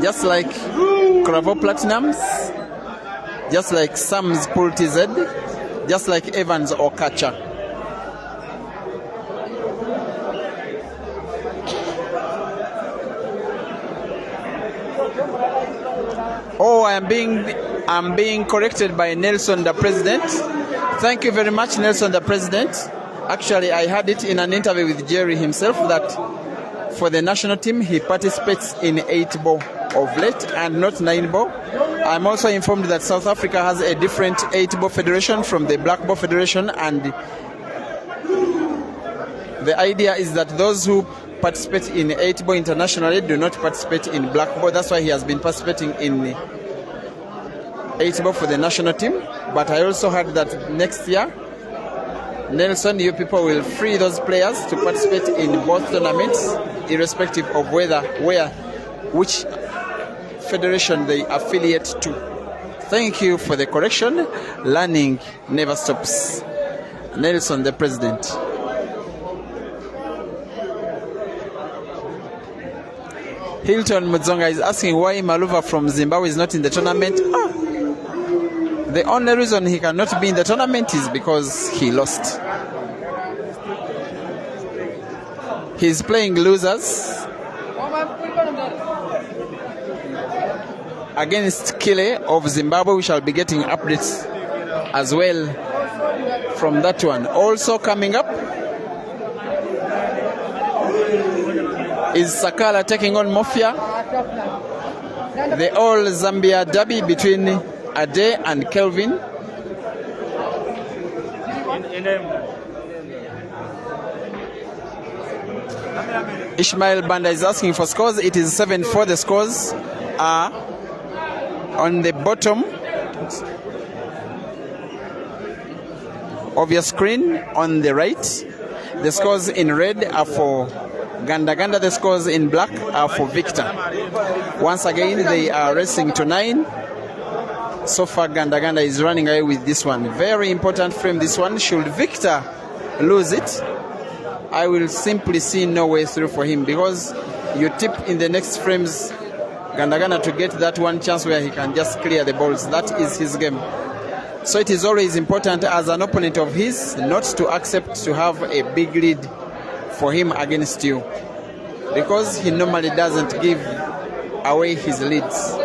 Just like Cravo Platinums, just like Sam's Pool TZ, just like Evans Okacha. I'm being corrected by Nelson, the president. Thank you very much, Nelson, the president. Actually, I had it in an interview with Jerry himself that for the national team, he participates in 8-ball of late and not 9-ball. I'm also informed that South Africa has a different 8-ball federation from the black ball federation, and the idea is that those who participate in 8-ball internationally do not participate in black ball. That's why he has been participating in 8-ball for the national team. But I also heard that next year, Nelson, you people will free those players to participate in both tournaments, irrespective of which federation they affiliate to. Thank you for the correction. Learning never stops. Nelson, the president. Hilton Mudzonga is asking why Maluva from Zimbabwe is not in the tournament. The only reason he cannot be in the tournament is because he lost. He's playing losers against Kile of Zimbabwe. We shall be getting updates as well from that one. Also coming up is Sakala taking on Mafia. The all Zambia derby between Ade and Kelvin. Ishmael Banda is asking for scores. It is 7-4. The scores are on the bottom of your screen on the right. The scores in red are for Ganda-Ganda. The scores in black are for Victor. Once again, they are racing to 9. So far, Ganda-Ganda is running away with this one. Very important frame, this one. Should Victor lose it, I will simply see no way through for him, because you tip in the next frames Ganda-Ganda to get that one chance where he can just clear the balls. That is his game. So it is always important as an opponent of his not to accept to have a big lead for him against you, because he normally doesn't give away his leads.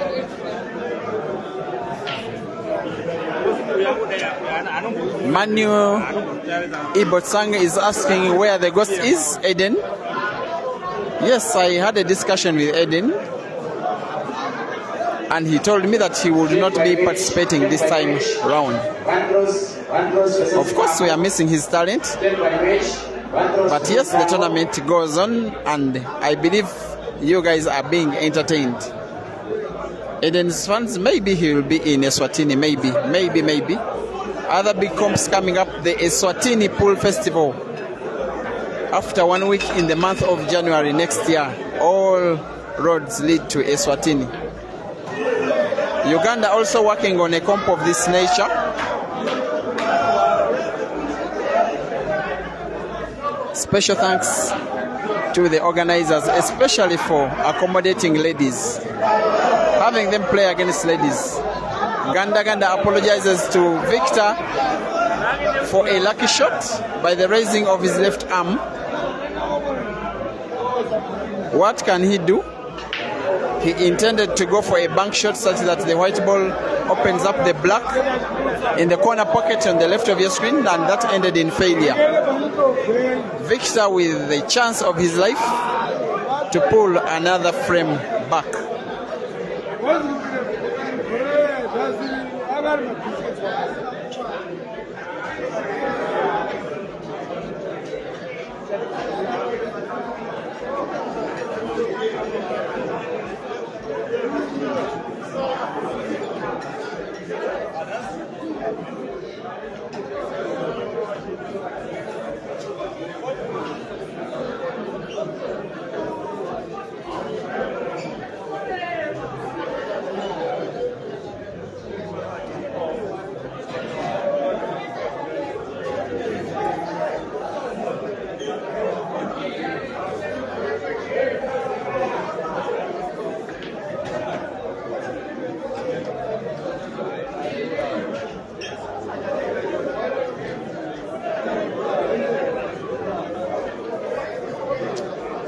Manu Ibotsang is asking where the ghost is. Eden. Yes, I had a discussion with Eden, and he told me that he would not be participating this time round. Of course, we are missing his talent, but yes, the tournament goes on, and I believe you guys are being entertained. Eden's fans, maybe he will be in Eswatini, maybe. Other big comps coming up, the Eswatini Pool Festival. After 1 week in the month of January next year, all roads lead to Eswatini. Uganda also working on a comp of this nature. Special thanks to the organizers, especially for accommodating ladies, having them play against ladies. Ganda-Ganda apologizes to Victor for a lucky shot by the raising of his left arm. What can he do? He intended to go for a bank shot such that the white ball opens up the black in the corner pocket on the left of your screen, and that ended in failure. Victor with the chance of his life to pull another frame back.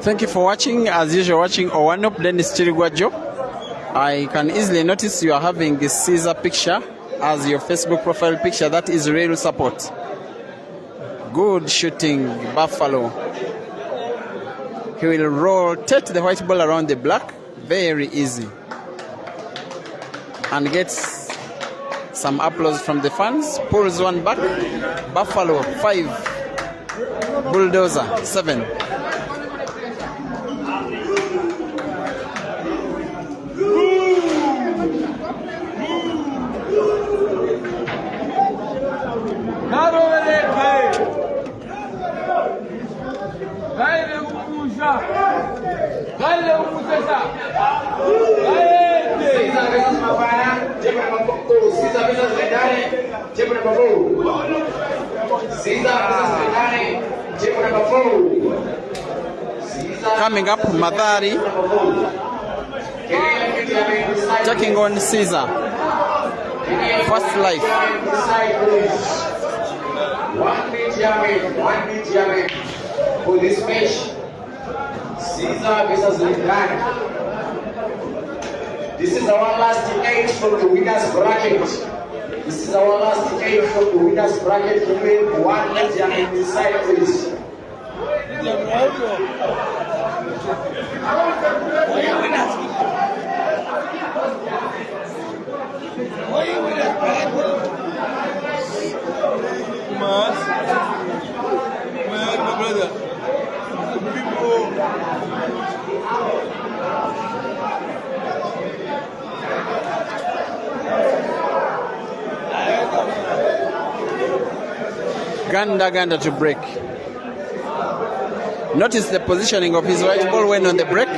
Thank you for watching. As usual, watching Owanop Dennis Chirigwajo. I can easily notice you are having the Caesar picture as your Facebook profile picture. That is real support. Good shooting, Buffalo. He will rotate the white ball around the black. Very easy. And gets some applause from the fans. Pulls one back. Buffalo 5. Bulldozer 7. Coming up, Madari taking on Caesar. First life. 1 bit for this match. Caesar versus Ganda. This is our last 8 from the winners bracket. This is our last 8 from the winners bracket. Remain 1 bit inside, please. Ganda-Ganda to break. Notice the positioning of his white ball when on the break.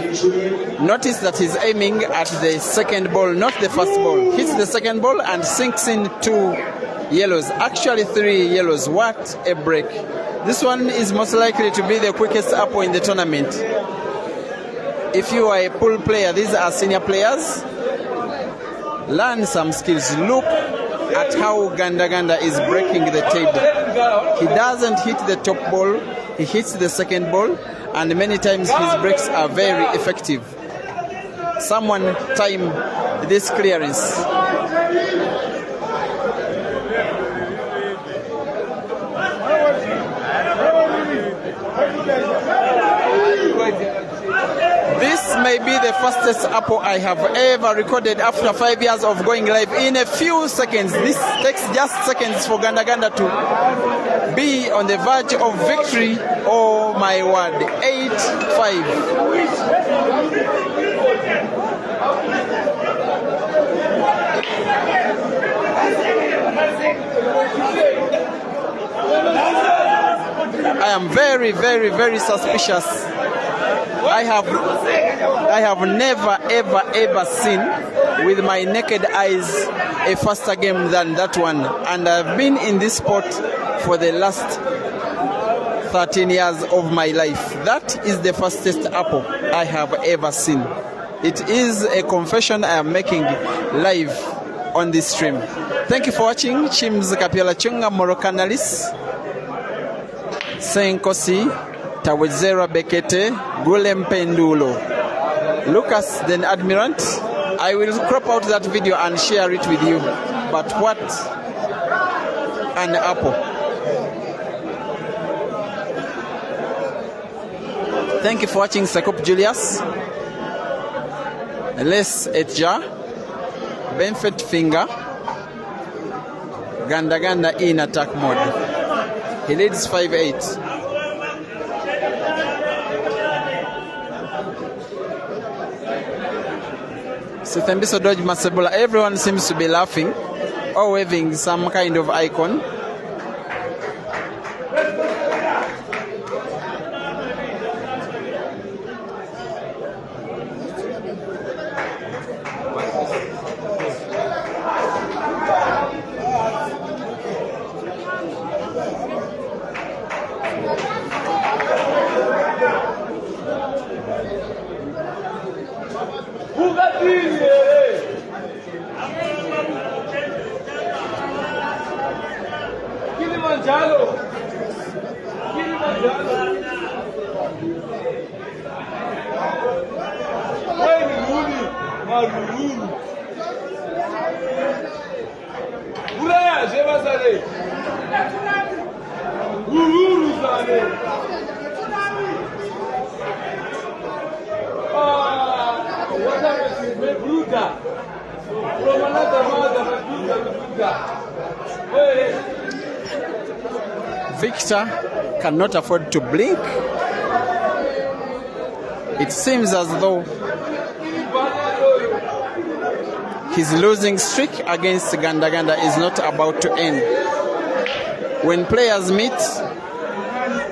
Notice that he's aiming at the second ball, not the first ball. Hits the second ball and sinks in 2 yellows. Actually 3 yellows. What a break. This one is most likely to be the quickest apple in the tournament. If you are a pool player, these are senior players. Learn some skills. Look at how Ganda-Ganda is breaking the table. He doesn't hit the top ball, he hits the second ball, and many times his breaks are very effective. Someone time this clearance. This may be the fastest apple I have ever recorded after 5 years of going live. In a few seconds, this takes just seconds for Ganda-Ganda to be on the verge of victory. Oh my word, 8-5. I am very, very, very suspicious. I have never, ever seen with my naked eyes a faster game than that one. And I've been in this sport for the last 13 years of my life. That is the fastest apple I have ever seen. It is a confession I am making live on this stream. Thank you for watching. Chims Kapiola Chunga Morocanalis Senkosi Tawezera Bekete Gulem Pendulo Lucas then Admirant. I will crop out that video and share it with you. But what an apple. Thank you for watching Sakup Julius. Les Etja Benfit Finger Ganda-Ganda in attack mode. He leads 5-8. Sitembiso Dodge Masebola. Everyone seems to be laughing or waving some kind of icon. Victor cannot afford to blink. It seems as though his losing streak against Ganda-Ganda is not about to end. When players meet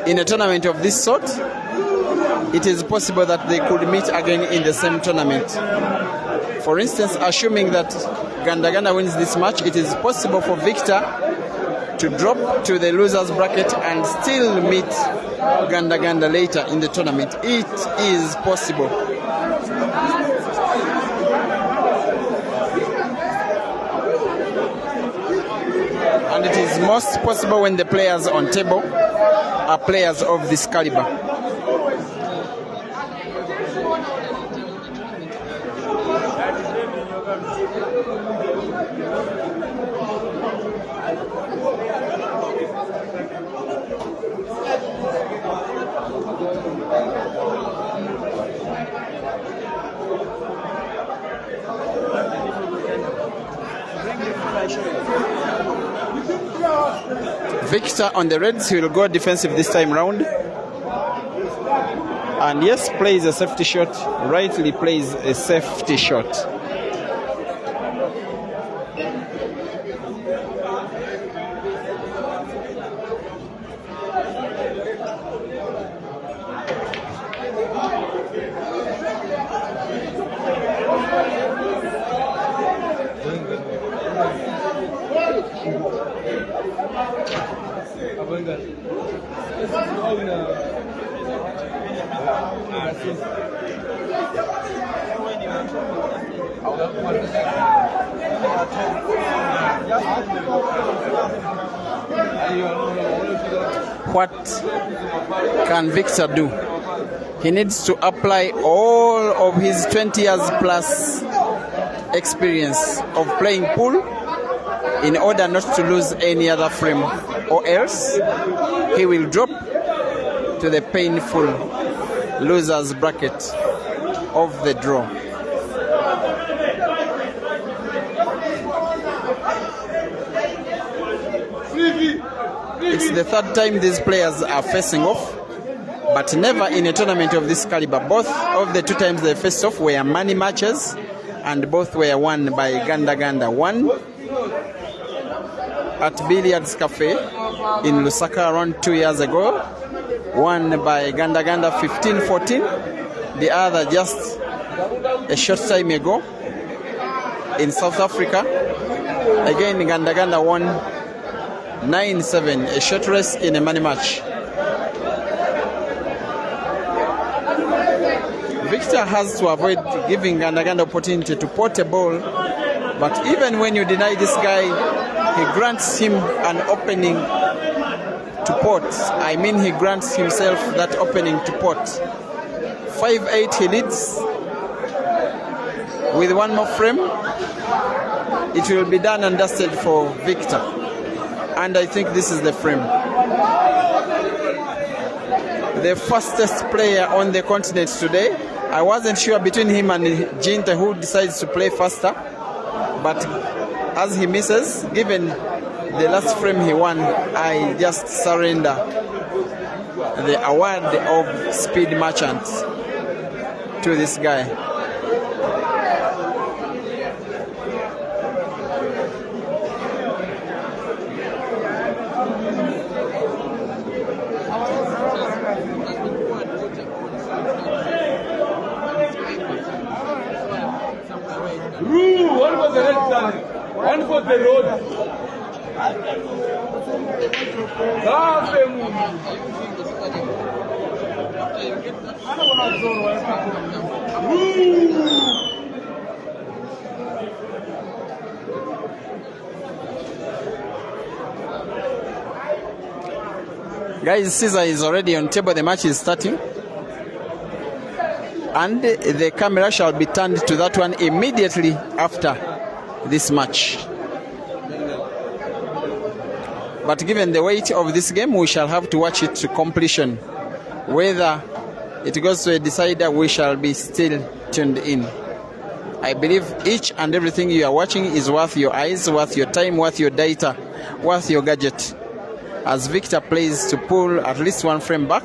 in a tournament of this sort, it is possible that they could meet again in the same tournament. For instance, assuming that Ganda-Ganda wins this match, it is possible for Victor to drop to the losers bracket and still meet Ganda-Ganda later in the tournament. It is possible. And it is most possible when the players on table are players of this caliber. Victor on the Reds, he will go defensive this time round. And yes, plays a safety shot, rightly plays a safety shot. What can Victor do? He needs to apply all of his 20 years plus experience of playing pool in order not to lose any other frame, or else he will drop to the painful losers bracket of the draw. It's the third time these players are facing off, but never in a tournament of this caliber. Both of the two times they faced off were money matches, and both were won by Ganda-Ganda. One at Billiards Cafe in Lusaka around 2 years ago, won by Ganda-Ganda 15-14. The other just a short time ago in South Africa. Again, Ganda-Ganda won 9-7, a short race in a money match. Victor has to avoid giving Ganda-Ganda opportunity to pot a ball, but even when you deny this guy, he grants him an opening to pot. I mean, he grants himself that opening to pot. 5-8 he leads. With one more frame, it will be done and dusted for Victor. And I think this is the frame. The fastest player on the continent today. I wasn't sure between him and Jinta who decides to play faster, but as he misses, given the last frame he won, I just surrender the award of Speed Merchant to this guy. One for the red side, one for the road. Guys, Caesar is already on table. The match is starting. And the camera shall be turned to that one immediately after this match. But given the weight of this game, we shall have to watch it to completion. Whether it goes to a decider, we shall be still tuned in. I believe each and everything you are watching is worth your eyes, worth your time, worth your data, worth your gadget. As Victor plays to pull at least one frame back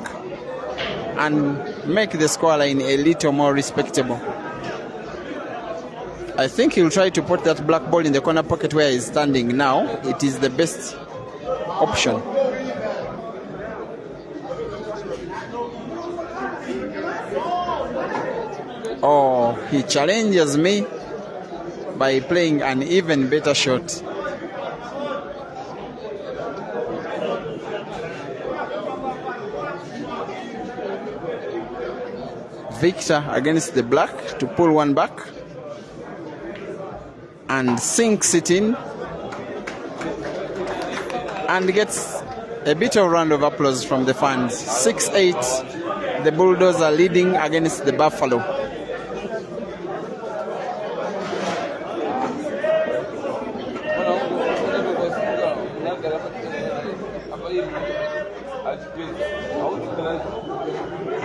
and make the scoreline a little more respectable. I think he'll try to put that black ball in the corner pocket where he's standing now. It is the best option. Oh, he challenges me by playing an even better shot. Victor against the black to pull one back and sinks it in and gets a bit of round of applause from the fans. 6-8, the Bulldogs are leading against the Buffalo.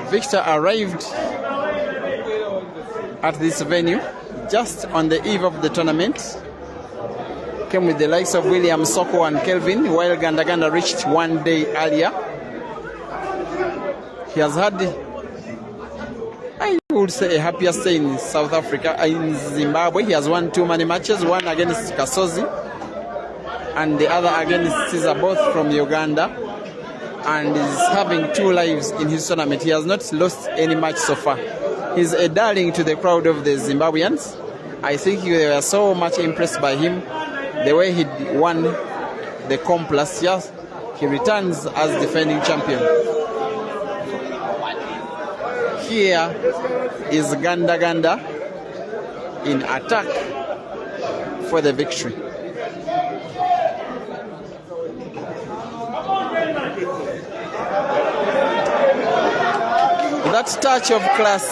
Victor arrived at this venue just on the eve of the tournament. Came with the likes of William Soko and Kelvin, while Ganda-Ganda reached 1 day earlier. He has had, I would say, a happier stay in South Africa, in Zimbabwe. He has won 2 money matches, one against Kasozi and the other against Caesar, both from Uganda, and is having 2 lives in his tournament. He has not lost any match so far. He's a darling to the crowd of the Zimbabweans. I think they were so much impressed by him, the way he won the comp last year. He returns as defending champion. Here is Ganda-Ganda in attack for the victory. That touch of class,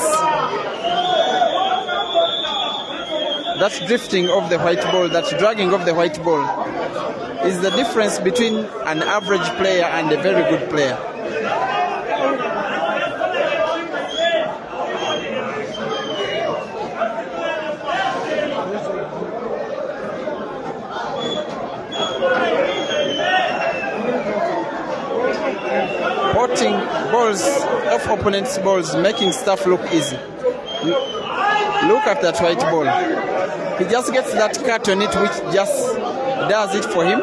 that drifting of the white ball, that dragging of the white ball is the difference between an average player and a very good player. Potting balls off opponents' balls, making stuff look easy. Look at that white ball. He just gets that cut on it, which just does it for him.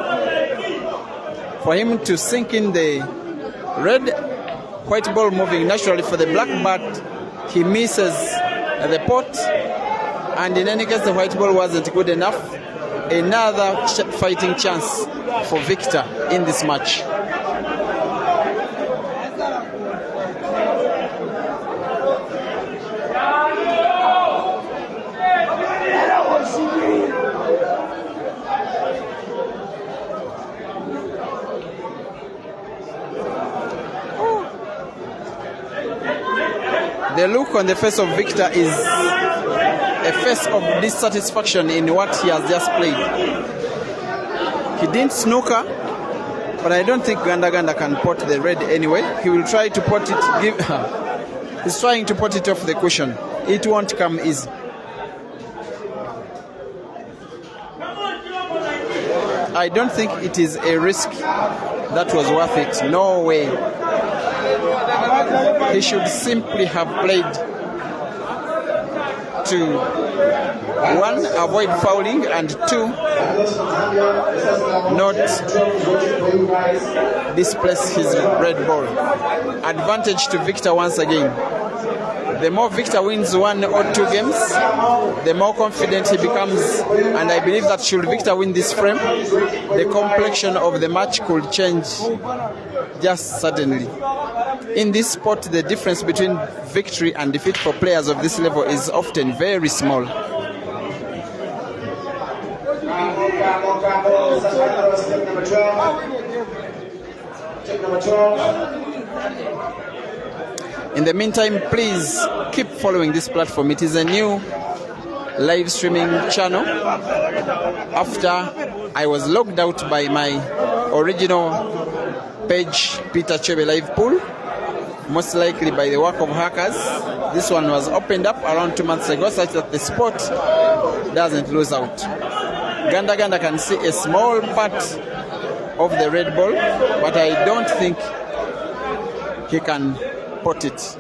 For him to sink in the red, white ball moving naturally for the black, but he misses the pot. And in any case, the white ball wasn't good enough. Another fighting chance for Victor in this match. The look on the face of Victor is a face of dissatisfaction in what he has just played. He didn't snooker, but I don't think Ganda-Ganda can pot the red anyway. He will try to pot it. He's trying to pot it off the cushion. It won't come easy. I don't think it is a risk that was worth it. No way. He should simply have played to 1, avoid fouling, and 2, not displace his red ball. Advantage to Victor once again. The more Victor wins 1 or 2 games, the more confident he becomes, and I believe that should Victor win this frame, the complexion of the match could change just suddenly. In this sport, the difference between victory and defeat for players of this level is often very small. In the meantime, please keep following this platform. It is a new live streaming channel after I was logged out by my original page, Peter Chebe Live Pool, most likely by the work of hackers. This one was opened up around 2 months ago such that the sport doesn't lose out. Ganda-Ganda can see a small part of the red ball, but I don't think he can pot it.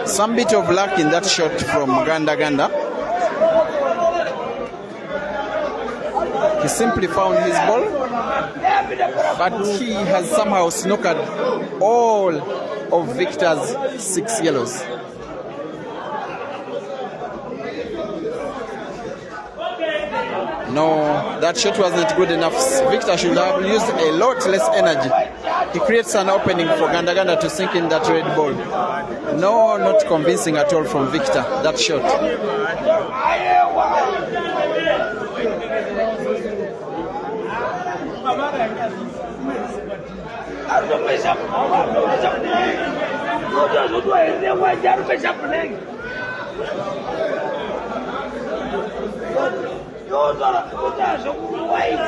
Some bit of luck in that shot from Ganda-Ganda. He simply found his ball, but he has somehow snookered all of Victor's 6 yellows. No, that shot wasn't good enough. Victor should have used a lot less energy. He creates an opening for Ganda-Ganda to sink in that red ball. No, not convincing at all from Victor, that shot.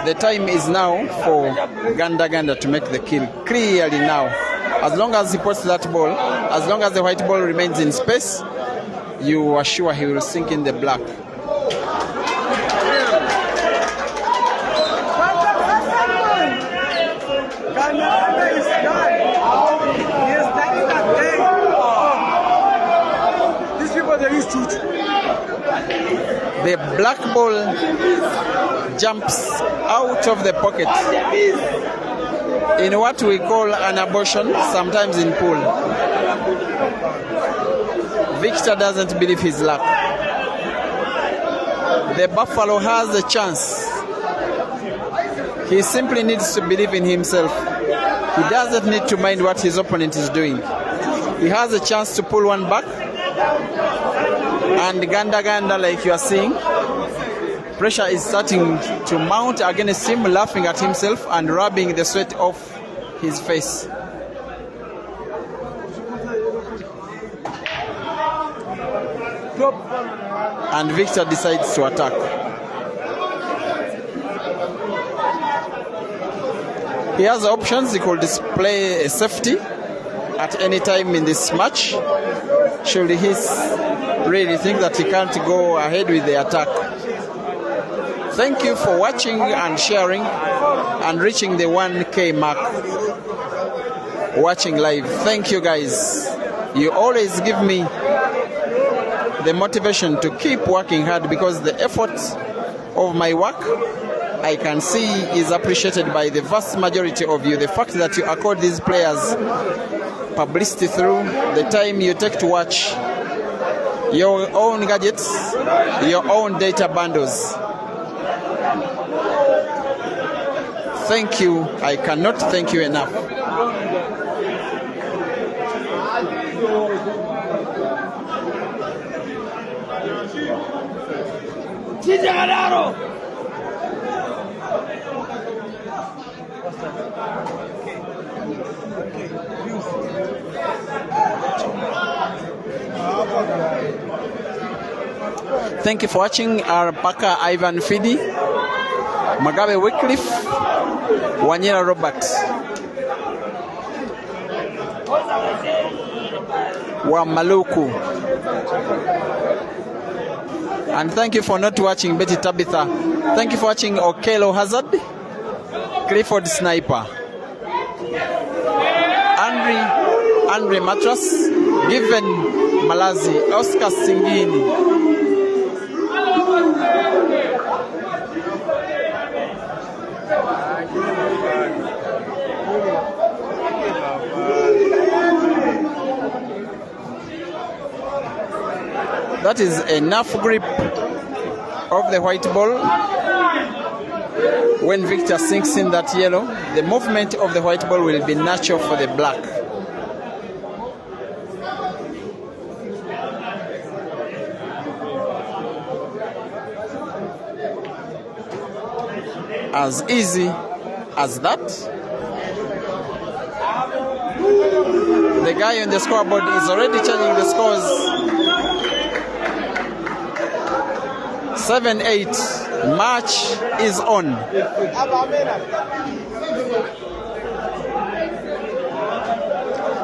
The time is now for Ganda-Ganda to make the kill. Clearly now. As long as he puts that ball, as long as the white ball remains in space, you are sure he will sink in the black. These people, they use truth. The black ball jumps out of the pocket in what we call an abortion, sometimes in pool. Victor doesn't believe his luck. The Buffalo has a chance. He simply needs to believe in himself. He doesn't need to mind what his opponent is doing. He has a chance to pull one back. And Ganda-Ganda, like you are seeing, pressure is starting to mount against him, laughing at himself and rubbing the sweat off his face. And Victor decides to attack. He has options. He could display a safety at any time in this match, should he really think that he can't go ahead with the attack. Thank you for watching and sharing and reaching the 1K mark. Watching live. Thank you guys. You always give me the motivation to keep working hard, because the effort of my work I can see is appreciated by the vast majority of you. The fact that you accord these players publicity through the time you take to watch your own gadgets, your own data bundles. Thank you. I cannot thank you enough. Thank you for watching. Our Paka Ivan Fidi, Magabe Wycliffe, Wanyera Robert, Wamaluku. And thank you for not watching Betty Tabitha. Thank you for watching Okelo Hazard, Clifford Sniper, Andre Matras, Given Malazi, Oscar Singini. That is enough grip of the white ball. When Victor sinks in that yellow, the movement of the white ball will be natural for the black. as easy as that. The guy on the scoreboard is already changing the scores. 7-8. Match is on.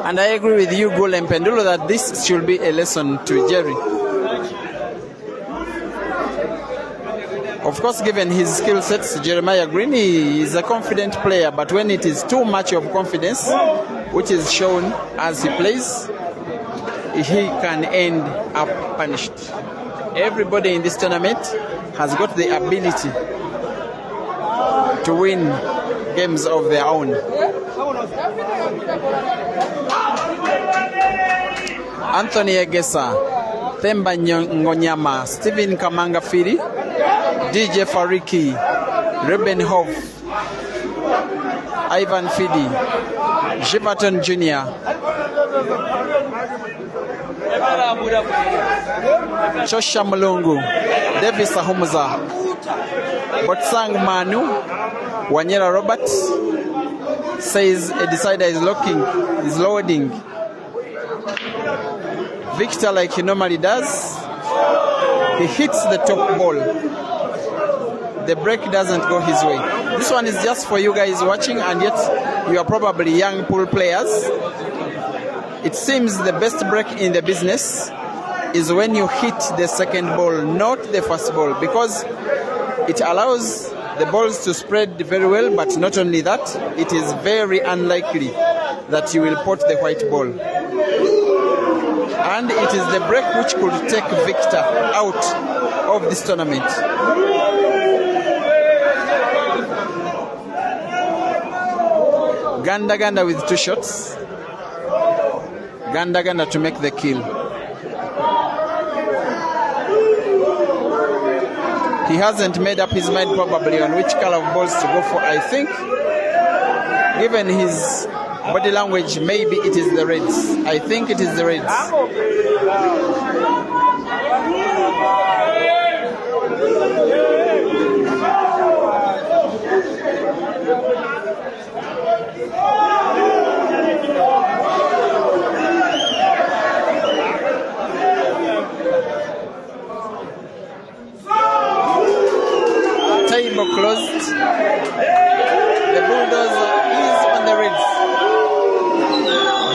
And I agree with you, Gule Mpendulo, that this should be a lesson to Jerry. Of course, given his skill sets, Jeremiah Green, he is a confident player, but when it is too much of confidence, which is shown as he plays, he can end up punished. Everybody in this tournament has got the ability to win games of their own. Anthony Egesa, Themba Ngonyama, Stephen Kamanga Firi, DJ Fariki, Reuben Hoff, Ivan Fidi, Jivaton Jr., Chosha Mulungu, Davis Ahumza, Botsang Manu, Wanyera Robert says a decider is loading. Victor, like he normally does, he hits the top ball. The break doesn't go his way. This one is just for you guys watching, and yet you are probably young pool players. It seems the best break in the business is when you hit the second ball, not the first ball, because it allows the balls to spread very well, but not only that, it is very unlikely that you will pot the white ball. And it is the break which could take Victor out of this tournament. Ganda-Ganda with 2 shots. Ganda-Ganda to make the kill. He hasn't made up his mind probably on which color of balls to go for. I think, given his body language, maybe it is the Reds. I think it is the Reds. Table closed. The bulldozer is on the Reds.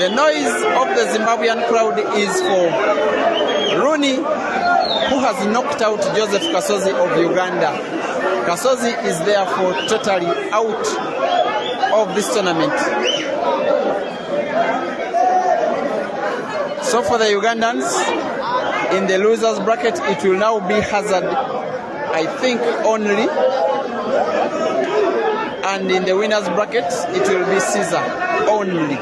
The noise of the Zimbabwean crowd is for Rooney, who has knocked out Joseph Kasozi of Uganda. Kasozi is therefore totally out of this tournament. So for the Ugandans, in the losers bracket, it will now be Hazard, I think, only. And in the winners bracket, it will be Caesar only.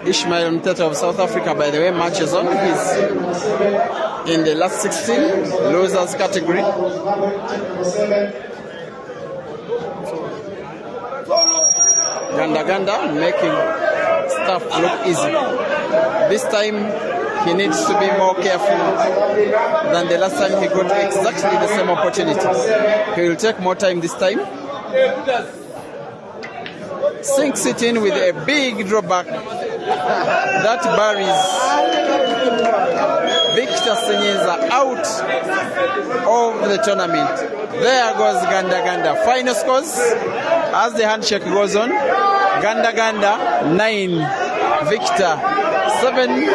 Ishmael Mtete of South Africa, by the way, matches on. He's in the last 16 losers category. Ganda-Ganda making stuff look easy. This time he needs to be more careful than the last time he got exactly the same opportunity. He will take more time this time. Sinks it in with a big drawback that buries Victor Senyeza out of the tournament. There goes Ganda-Ganda. Final scores as the handshake goes on. Ganda-Ganda 9, Victor 7.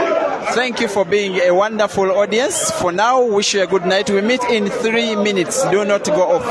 Thank you for being a wonderful audience. For now, wish you a good night. We meet in 3 minutes. Do not go off.